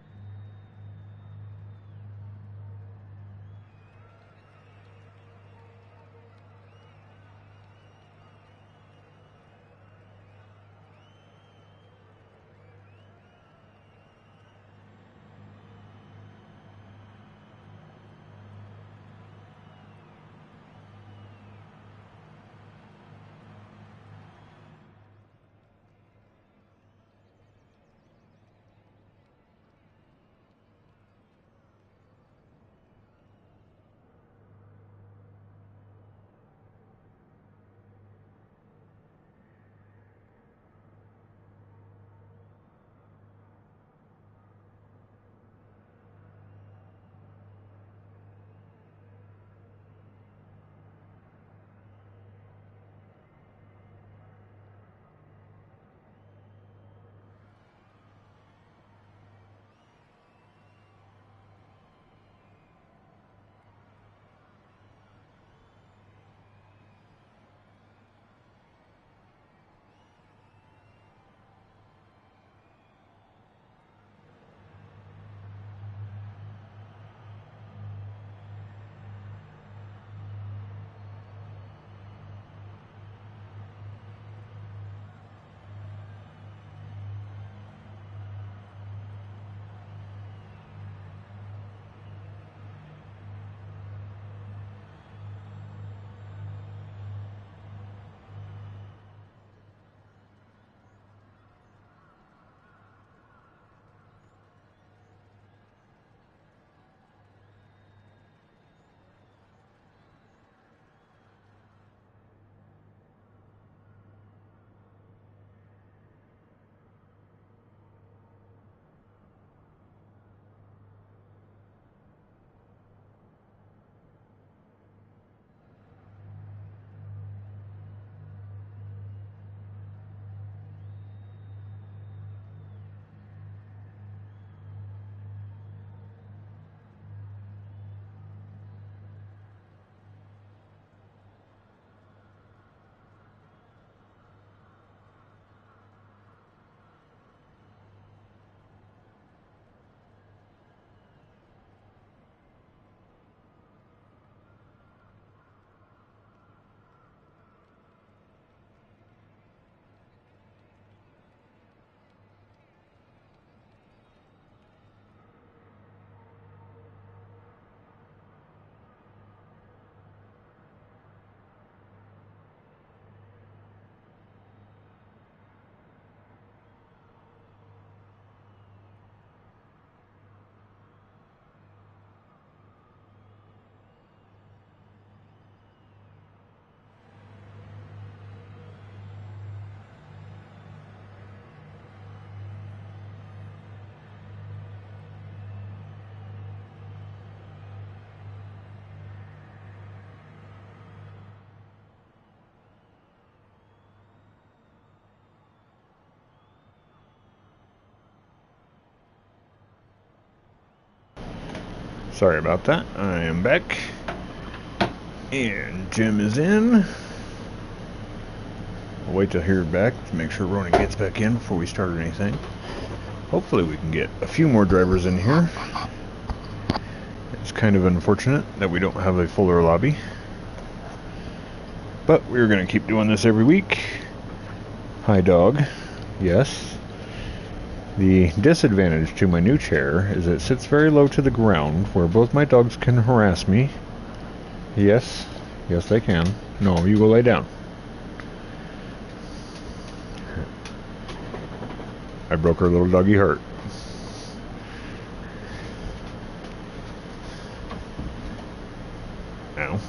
Sorry about that. I am back. And Jim is in. I'll wait till he's back to make sure Ronan gets back in before we start anything. Hopefully we can get a few more drivers in here. It's kind of unfortunate that we don't have a fuller lobby. But we're going to keep doing this every week. Hi, dog. Yes. The disadvantage to my new chair is it sits very low to the ground where both my dogs can harass me. Yes. Yes, they can. No, you go lay down. I broke her little doggy heart. Ow.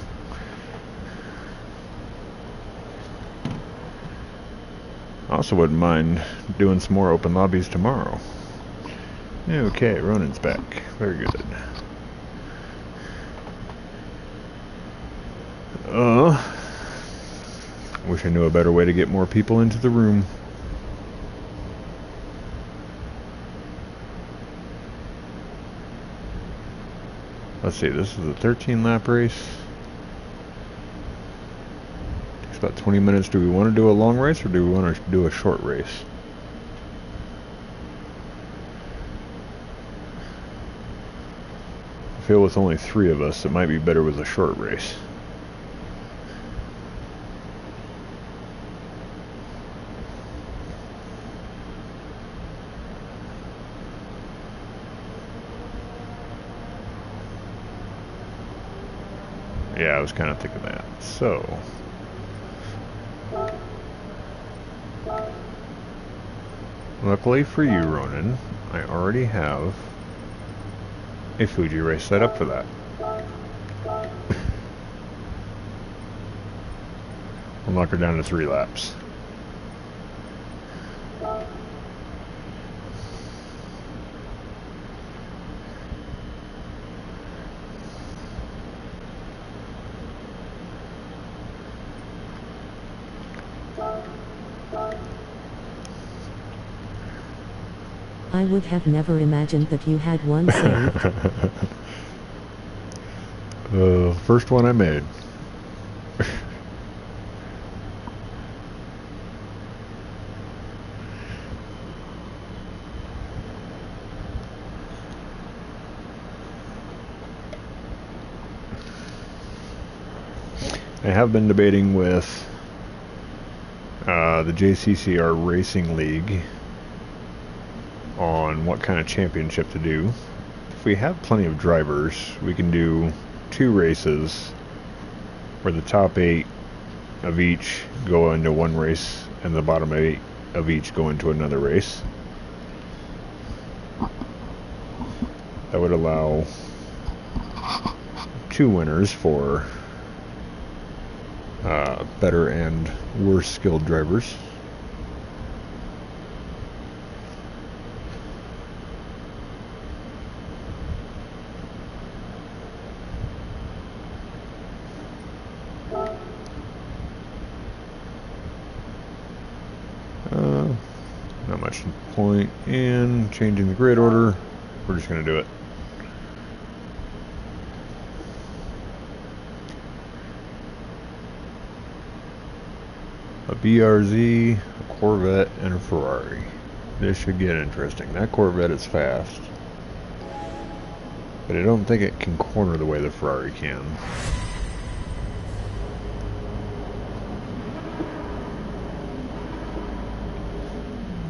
I also wouldn't mind doing some more open lobbies tomorrow. Okay, Ronan's back. Very good. Wish I knew a better way to get more people into the room. Let's see, this is a 13-lap race. Takes about 20 minutes. Do we want to do a long race or do we want to do a short race? I feel with only 3 of us, it might be better with a short race. Yeah, I was kind of thinking that. So, luckily for you, Ronan, I already have a Fuji race set up for that. I'll knock her down to 3 laps. I would have never imagined that you had one saved. First one I made. I have been debating with the JCCR Racing League on what kind of championship to do. If we have plenty of drivers, we can do 2 races where the top 8 of each go into one race and the bottom 8 of each go into another race. That would allow 2 winners for better and worse skilled drivers. Not much point in changing the grid order. We're just going to do it. A BRZ, a Corvette, and a Ferrari. This should get interesting. That Corvette is fast, but I don't think it can corner the way the Ferrari can.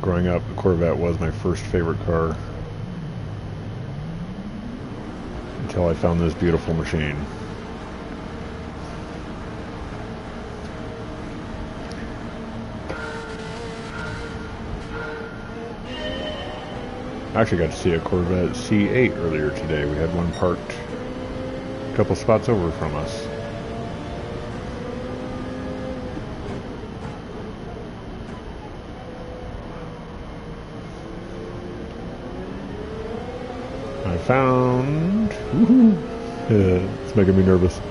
Growing up, the Corvette was my first favorite car until I found this beautiful machine. I actually got to see a Corvette C8 earlier today. We had one parked a couple spots over from us. I found... it's making me nervous.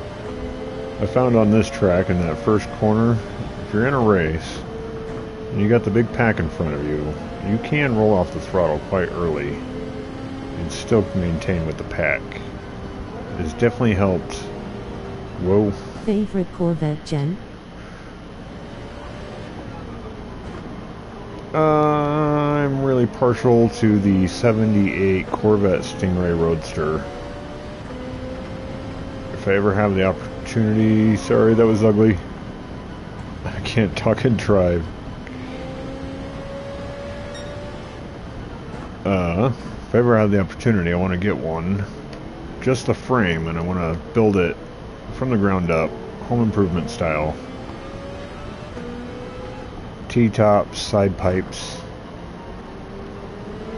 I found on this track in that first corner, if you're in a race and you got the big pack in front of you, you can roll off the throttle quite early and still maintain with the pack. has definitely helped. Whoa. Favorite Corvette gen? I'm really partial to the 78 Corvette Stingray Roadster. If I ever have the opportunity... Sorry, that was ugly. I can't talk and drive. If I ever have the opportunity, I want to get one. Just the frame, and I want to build it from the ground up, home improvement style. T-tops, side pipes.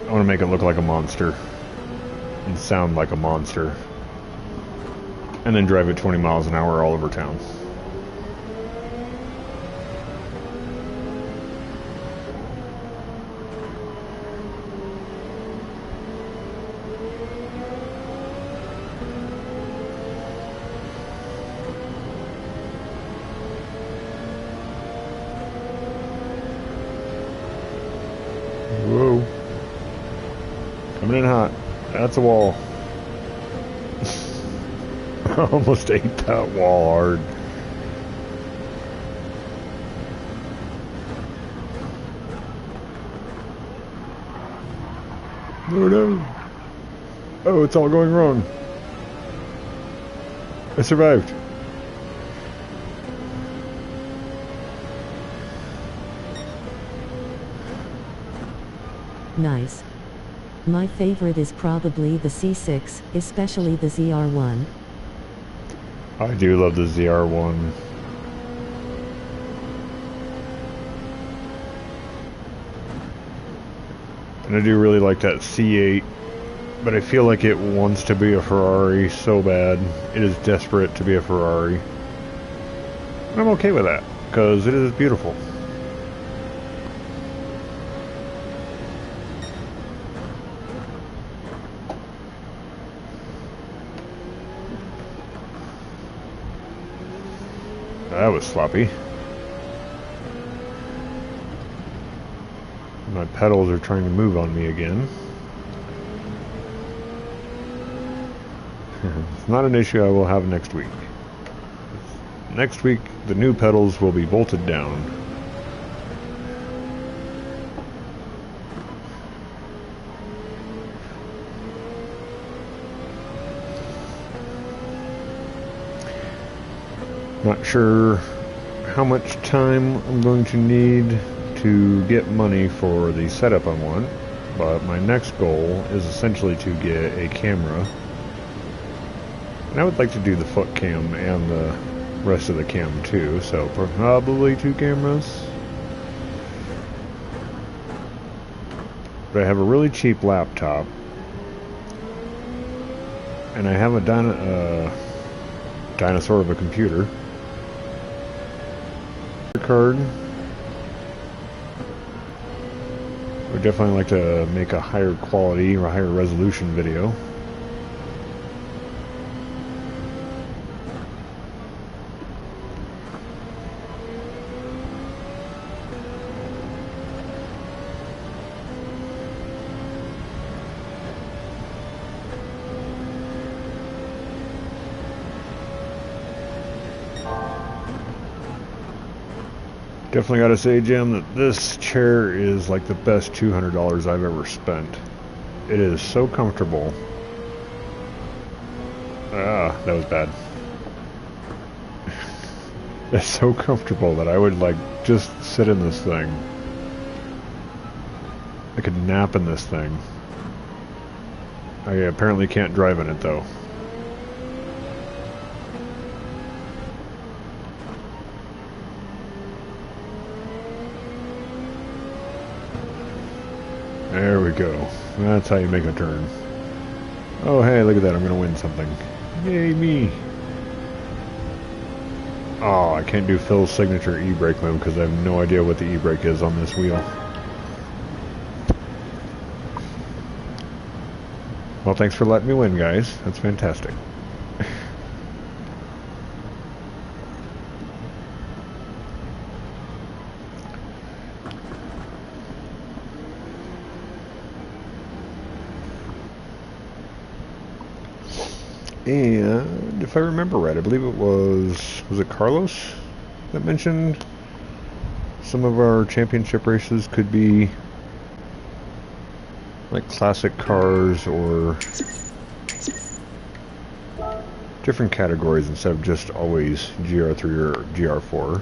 I want to make it look like a monster and sound like a monster, and then drive it 20 miles an hour all over town. Whoa. Coming in hot. That's a wall. I almost ate that wall hard. Oh no. Oh, it's all going wrong. I survived. Nice. My favorite is probably the C6, especially the ZR1. I do love the ZR1. And I do really like that C8, but I feel like it wants to be a Ferrari so bad. It is desperate to be a Ferrari. And I'm okay with that, because it is beautiful. That was sloppy. My pedals are trying to move on me again. It's not an issue I will have next week. Next week, the new pedals will be bolted down. Not sure how much time I'm going to need to get money for the setup I want, but my next goal is essentially to get a camera. And I would like to do the foot cam and the rest of the cam too, so probably 2 cameras. But I have a really cheap laptop, and I have a dinosaur of a computer. Card. Would definitely like to make a higher quality or higher resolution video. Definitely gotta say, Jim, that this chair is like the best $200 I've ever spent. It is so comfortable. Ah, that was bad. It's so comfortable that I would like just sit in this thing. I could nap in this thing. I apparently can't drive in it though. There we go. That's how you make a turn. Oh, hey, look at that. I'm going to win something. Yay, me. Oh, I can't do Phil's signature e-brake move because I have no idea what the e-brake is on this wheel. Well, thanks for letting me win, guys. That's fantastic. And if I remember right, I believe it was it Carlos that mentioned some of our championship races could be like classic cars or different categories instead of just always GR3 or GR4.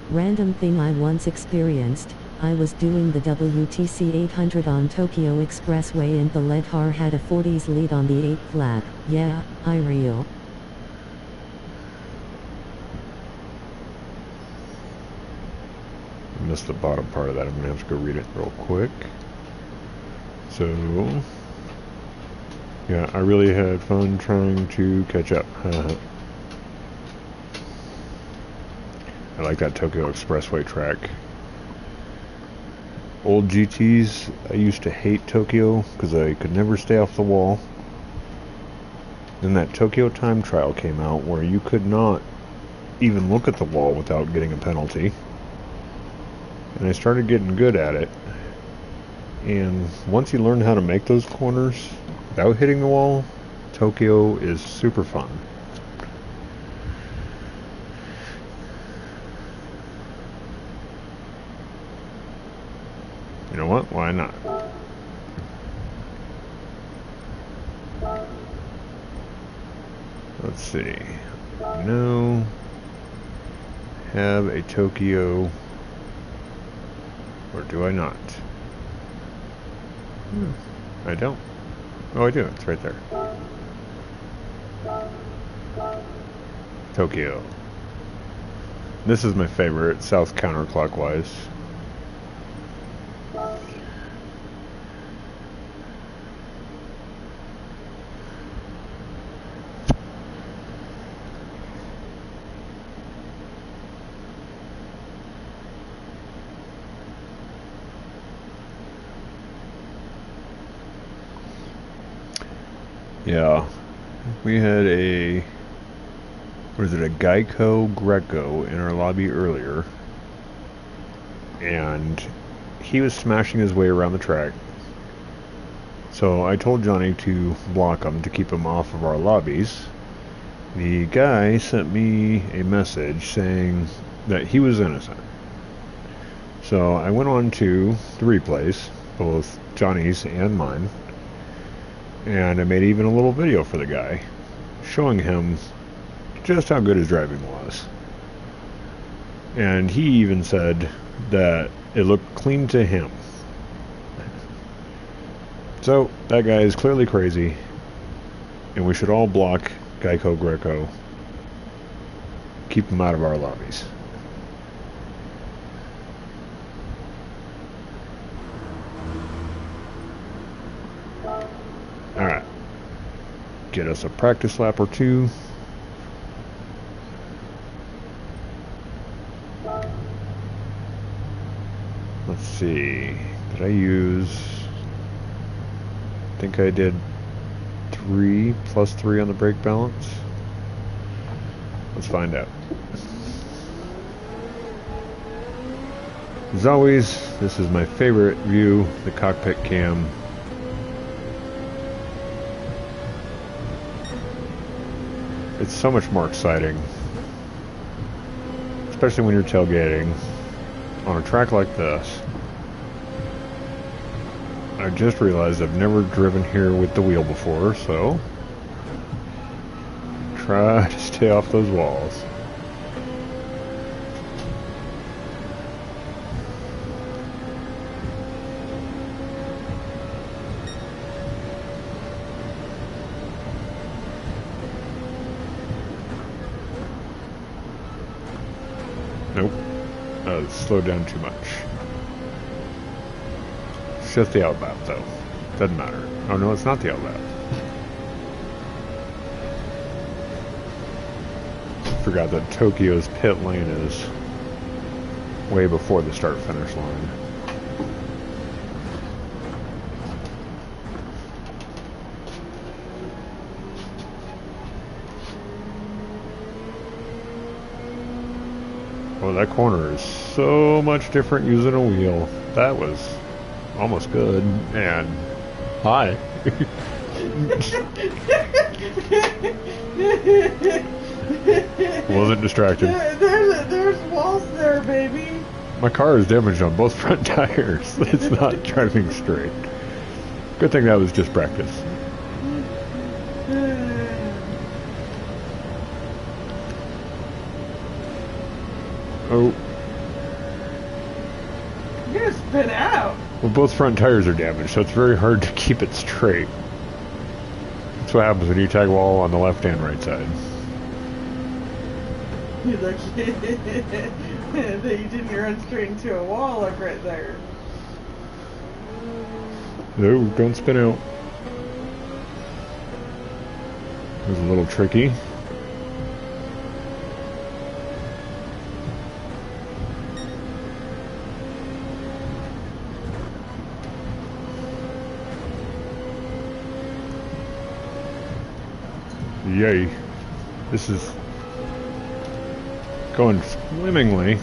Random thing I once experienced. I was doing the WTC 800 on Tokyo Expressway and the lead car had a 40s lead on the 8th lap. Yeah, I real. I missed the bottom part of that. I'm going to have to go read it real quick. So, yeah, I really had fun trying to catch up. I like that Tokyo Expressway track. Old GTs, I used to hate Tokyo because I could never stay off the wall. Then that Tokyo time trial came out where you could not even look at the wall without getting a penalty. And I started getting good at it. And once you learn how to make those corners without hitting the wall, Tokyo is super fun. You know what? Why not? Let's see. No. Have a Tokyo. Or do I not? I don't. Oh, I do. It's right there. Tokyo. This is my favorite, south counterclockwise. Yeah, we had a, what is it, a Geico Greco in our lobby earlier, and he was smashing his way around the track. So I told Johnny to block him to keep him off of our lobbies. The guy sent me a message saying that he was innocent. So I went on to the replays, both Johnny's and mine, and I made even a little video for the guy, showing him just how good his driving was. And he even said that it looked clean to him. So, that guy is clearly crazy, and we should all block Geico Greco. Keep him out of our lobbies. Alright. Get us a practice lap or two. Let's see. Did I use... I think I did 3 plus 3 on the brake balance. Let's find out. As always, this is my favorite view, the cockpit cam. It's so much more exciting, especially when you're tailgating on a track like this. I just realized I've never driven here with the wheel before, so try to stay off those walls. Nope. Slowed down too much. It's just the outlap, though. Doesn't matter. Oh no, it's not the outlap. Forgot that Tokyo's pit lane is way before the start-finish line. Oh, that corner is so much different using a wheel. That was almost good. And hi. Wasn't distracted. There's walls there, baby. My car is damaged on both front tires. It's not driving straight. Good thing that was just practice. Oh. You're gonna spin out. Well, both front tires are damaged, so it's very hard to keep it straight. That's what happens when you tag wall on the left and right side. You're like, that you didn't run straight into a wall like right there. No, don't spin out. It was a little tricky. Yay. This is going swimmingly,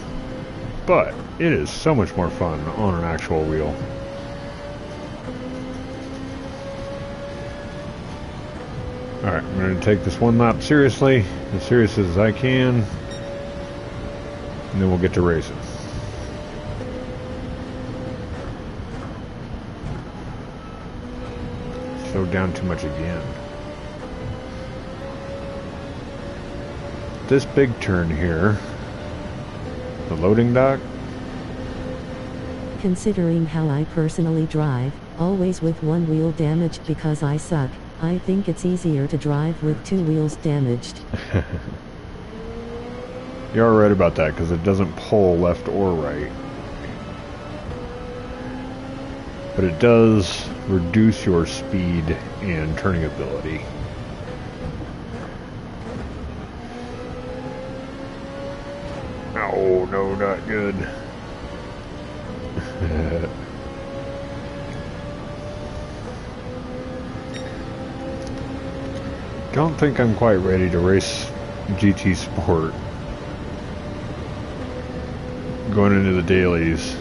but it is so much more fun on an actual wheel. Alright, I'm going to take this one lap seriously, as serious as I can, and then we'll get to racing. Slowed down too much again. This big turn here, the loading dock. Considering how I personally drive, always with one wheel damaged because I suck, I think it's easier to drive with two wheels damaged. You're right about that, because it doesn't pull left or right. But it does reduce your speed and turning ability. Oh, no, not good. Don't think I'm quite ready to race GT Sport. Going into the dailies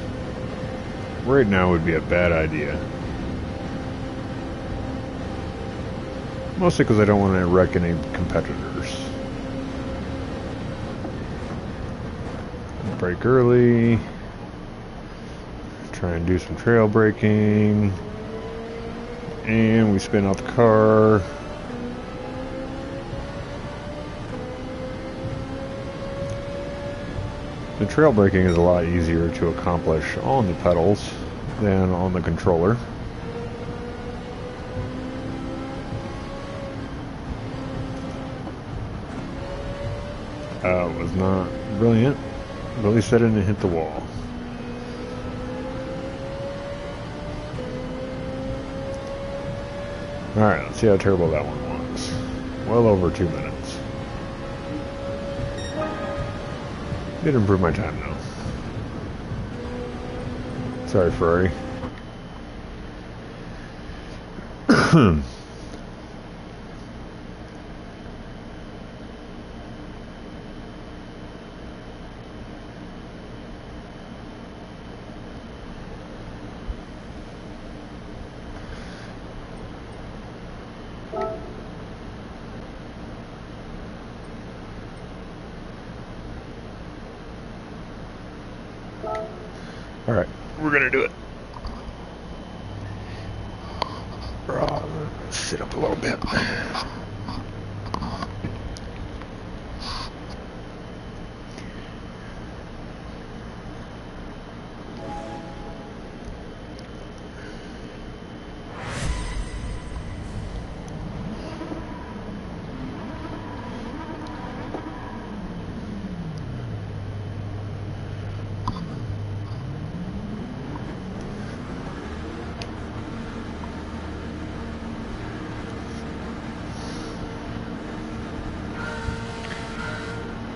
right now would be a bad idea. Mostly because I don't want to wreck any competitors. Brake early. Try and do some trail braking. And we spin out the car. The trail braking is a lot easier to accomplish on the pedals than on the controller. It was not brilliant, but at least I didn't hit the wall. Alright, let's see how terrible that one was. Well over 2 minutes. Did improve my time though. Sorry, Ferrari. Alright, we're gonna do it. Sit up a little bit.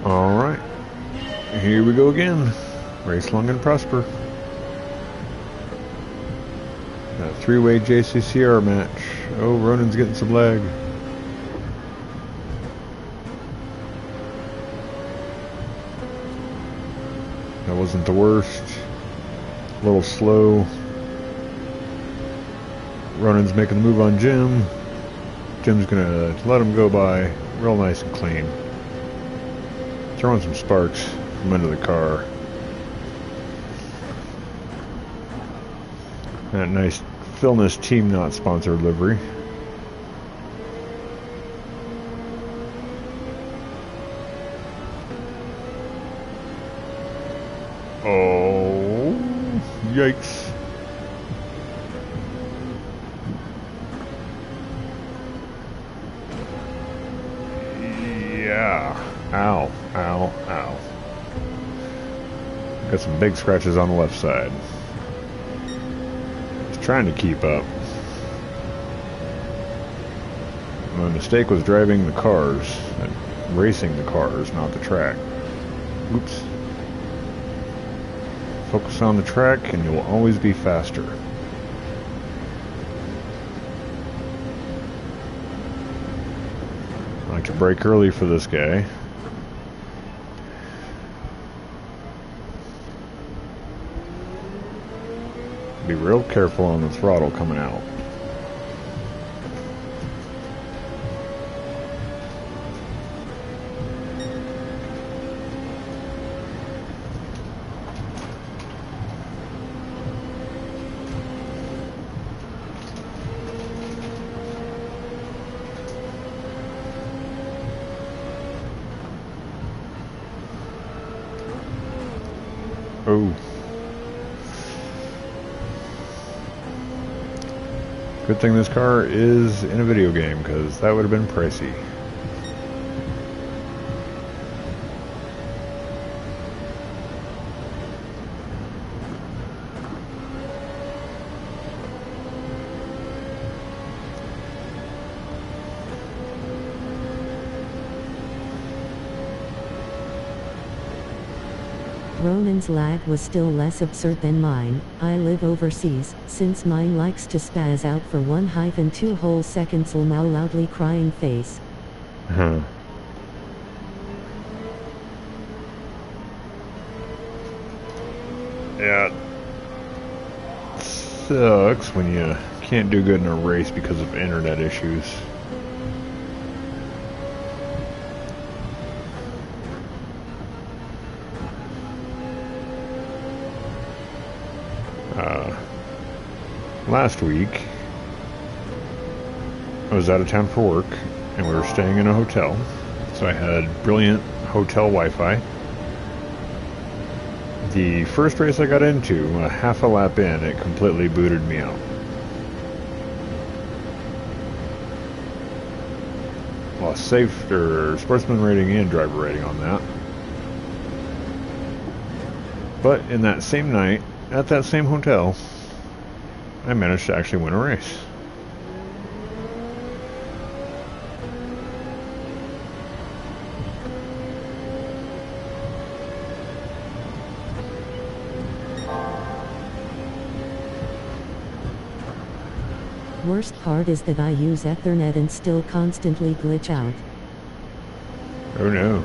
Alright, here we go again. Race long and prosper. That three-way JCCR match. Oh, Ronan's getting some lag. That wasn't the worst. A little slow. Ronan's making the move on Jim. Jim's gonna let them go by real nice and clean. Throwing some sparks from under the car. That nice Philness Team Not sponsored livery. Oh, yikes. Yeah. Ow, ow, ow. Got some big scratches on the left side. Just trying to keep up. My mistake was driving the cars, and racing the cars, not the track. Oops. Focus on the track and you'll always be faster. I like to brake early for this guy. Be real careful on the throttle coming out. Oh. Good thing this car is in a video game, because that would have been pricey. Ronan's lag was still less absurd than mine. I live overseas, since mine likes to spaz out for 1-2 whole seconds lmao loudly crying face. Huh. Yeah. Sucks when you can't do good in a race because of internet issues. Last week, I was out of town for work, and we were staying in a hotel, so I had brilliant hotel Wi-Fi. The first race I got into, a half a lap in, it completely booted me out. Lost safe or sportsman rating and driver rating on that. But in that same night, at that same hotel, I managed to actually win a race. Worst part is that I use Ethernet and still constantly glitch out. Oh no.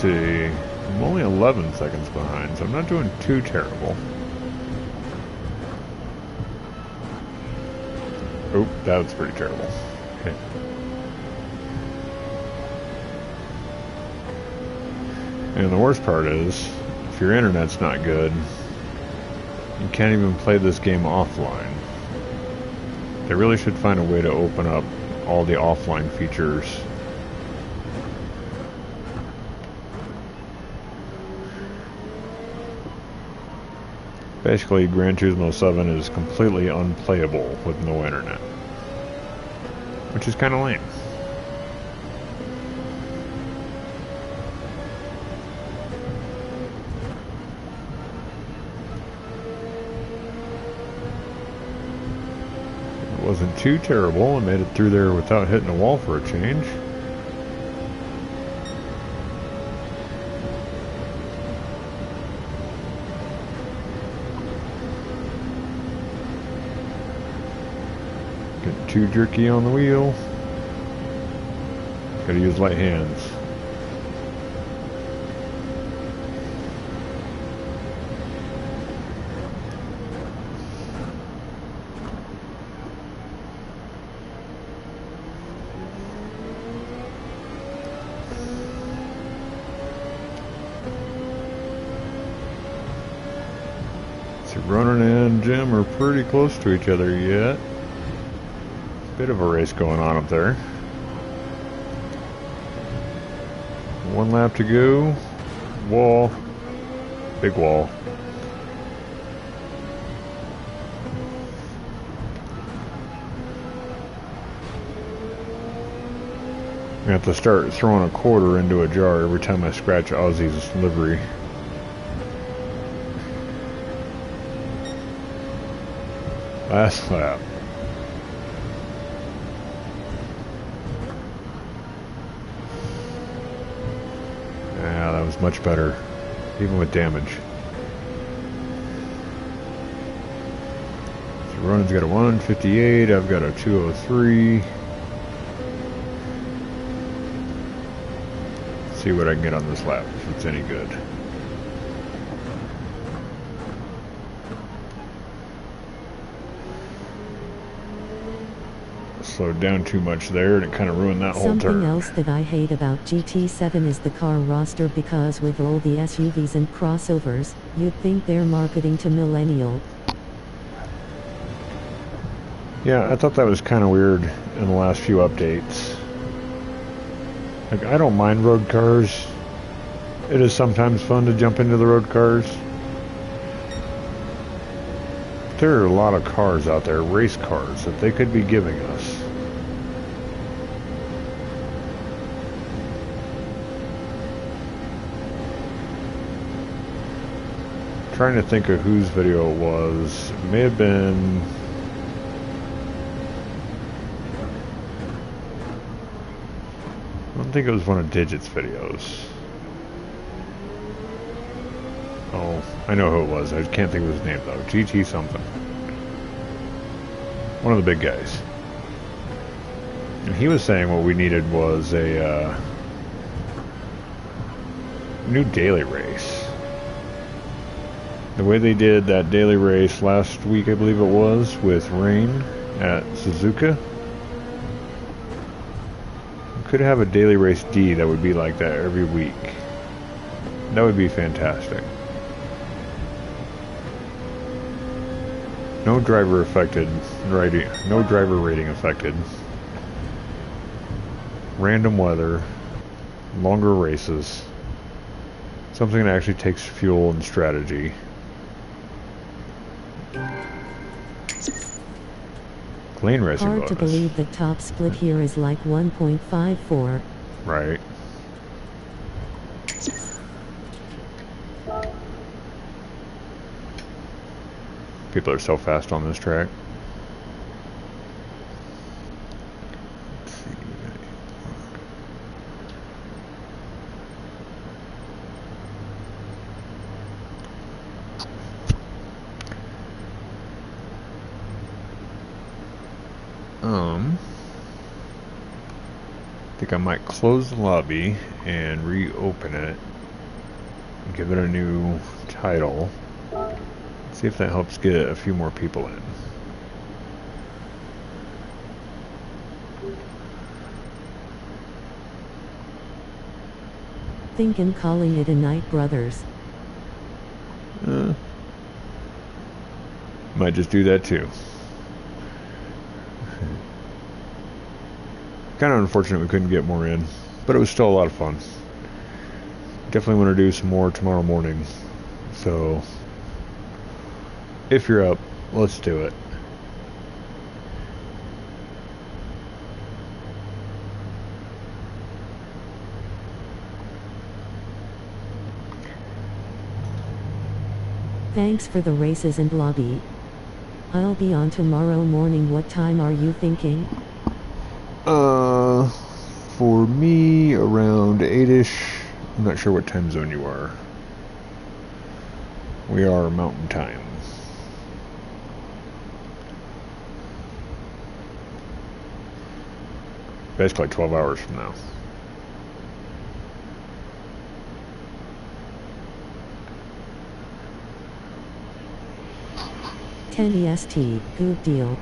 See, I'm only 11 seconds behind, so I'm not doing too terrible. Oh, that was pretty terrible. Okay. And the worst part is, if your internet's not good, you can't even play this game offline. They really should find a way to open up all the offline features. Basically, Gran Turismo 7 is completely unplayable with no internet, which is kind of lame. It wasn't too terrible. I made it through there without hitting a wall for a change. Getting too jerky on the wheel. Gotta use light hands. So Ronan and Jim are pretty close to each other yet. Bit of a race going on up there. One lap to go. Wall. Big wall. I have to start throwing a quarter into a jar every time I scratch Ozzy's livery. Last lap. Yeah, that was much better, even with damage. So Ronan's got a 158, I've got a 203. Let's see what I can get on this lap, if it's any good. Slowed down too much there and it kind of ruined that whole turn. Something else that I hate about GT7 is the car roster, because with all the SUVs and crossovers, you'd think they're marketing to millennial. Yeah, I thought that was kind of weird in the last few updates. Like, I don't mind road cars. It is sometimes fun to jump into the road cars. There are a lot of cars out there, race cars, that they could be giving us. Trying to think of whose video it was. It may have been... I don't think it was one of Digit's videos. Oh, I know who it was. I can't think of his name though. GT something. One of the big guys. And he was saying what we needed was a new daily race. The way they did that daily race last week, I believe it was, with Rain at Suzuka. We could have a daily race D that would be like that every week. That would be fantastic. No driver affected, no driver rating affected. Random weather, longer races. Something that actually takes fuel and strategy. Clean racing bonus. Hard to believe that top split here is like 1.54. Right. People are so fast on this track. Let's see. I think I might close the lobby and reopen it and give it a new title. See if that helps get a few more people in. Thinking calling it a night, brothers. Might just do that too. Kind of unfortunate we couldn't get more in, but it was still a lot of fun. Definitely want to do some more tomorrow morning. So, if you're up, let's do it. Thanks for the races and lobby. I'll be on tomorrow morning. What time are you thinking? For me, around 8-ish. I'm not sure what time zone you are. We are Mountain Time. Basically 12 hours from now. €10 good deal.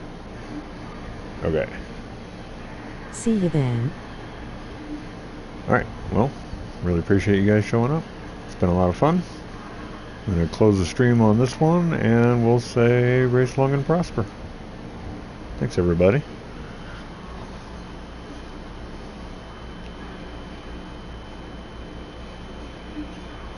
Okay. See you then. Alright, well, really appreciate you guys showing up. It's been a lot of fun. I'm going to close the stream on this one, and we'll say race long and prosper. Thanks, everybody.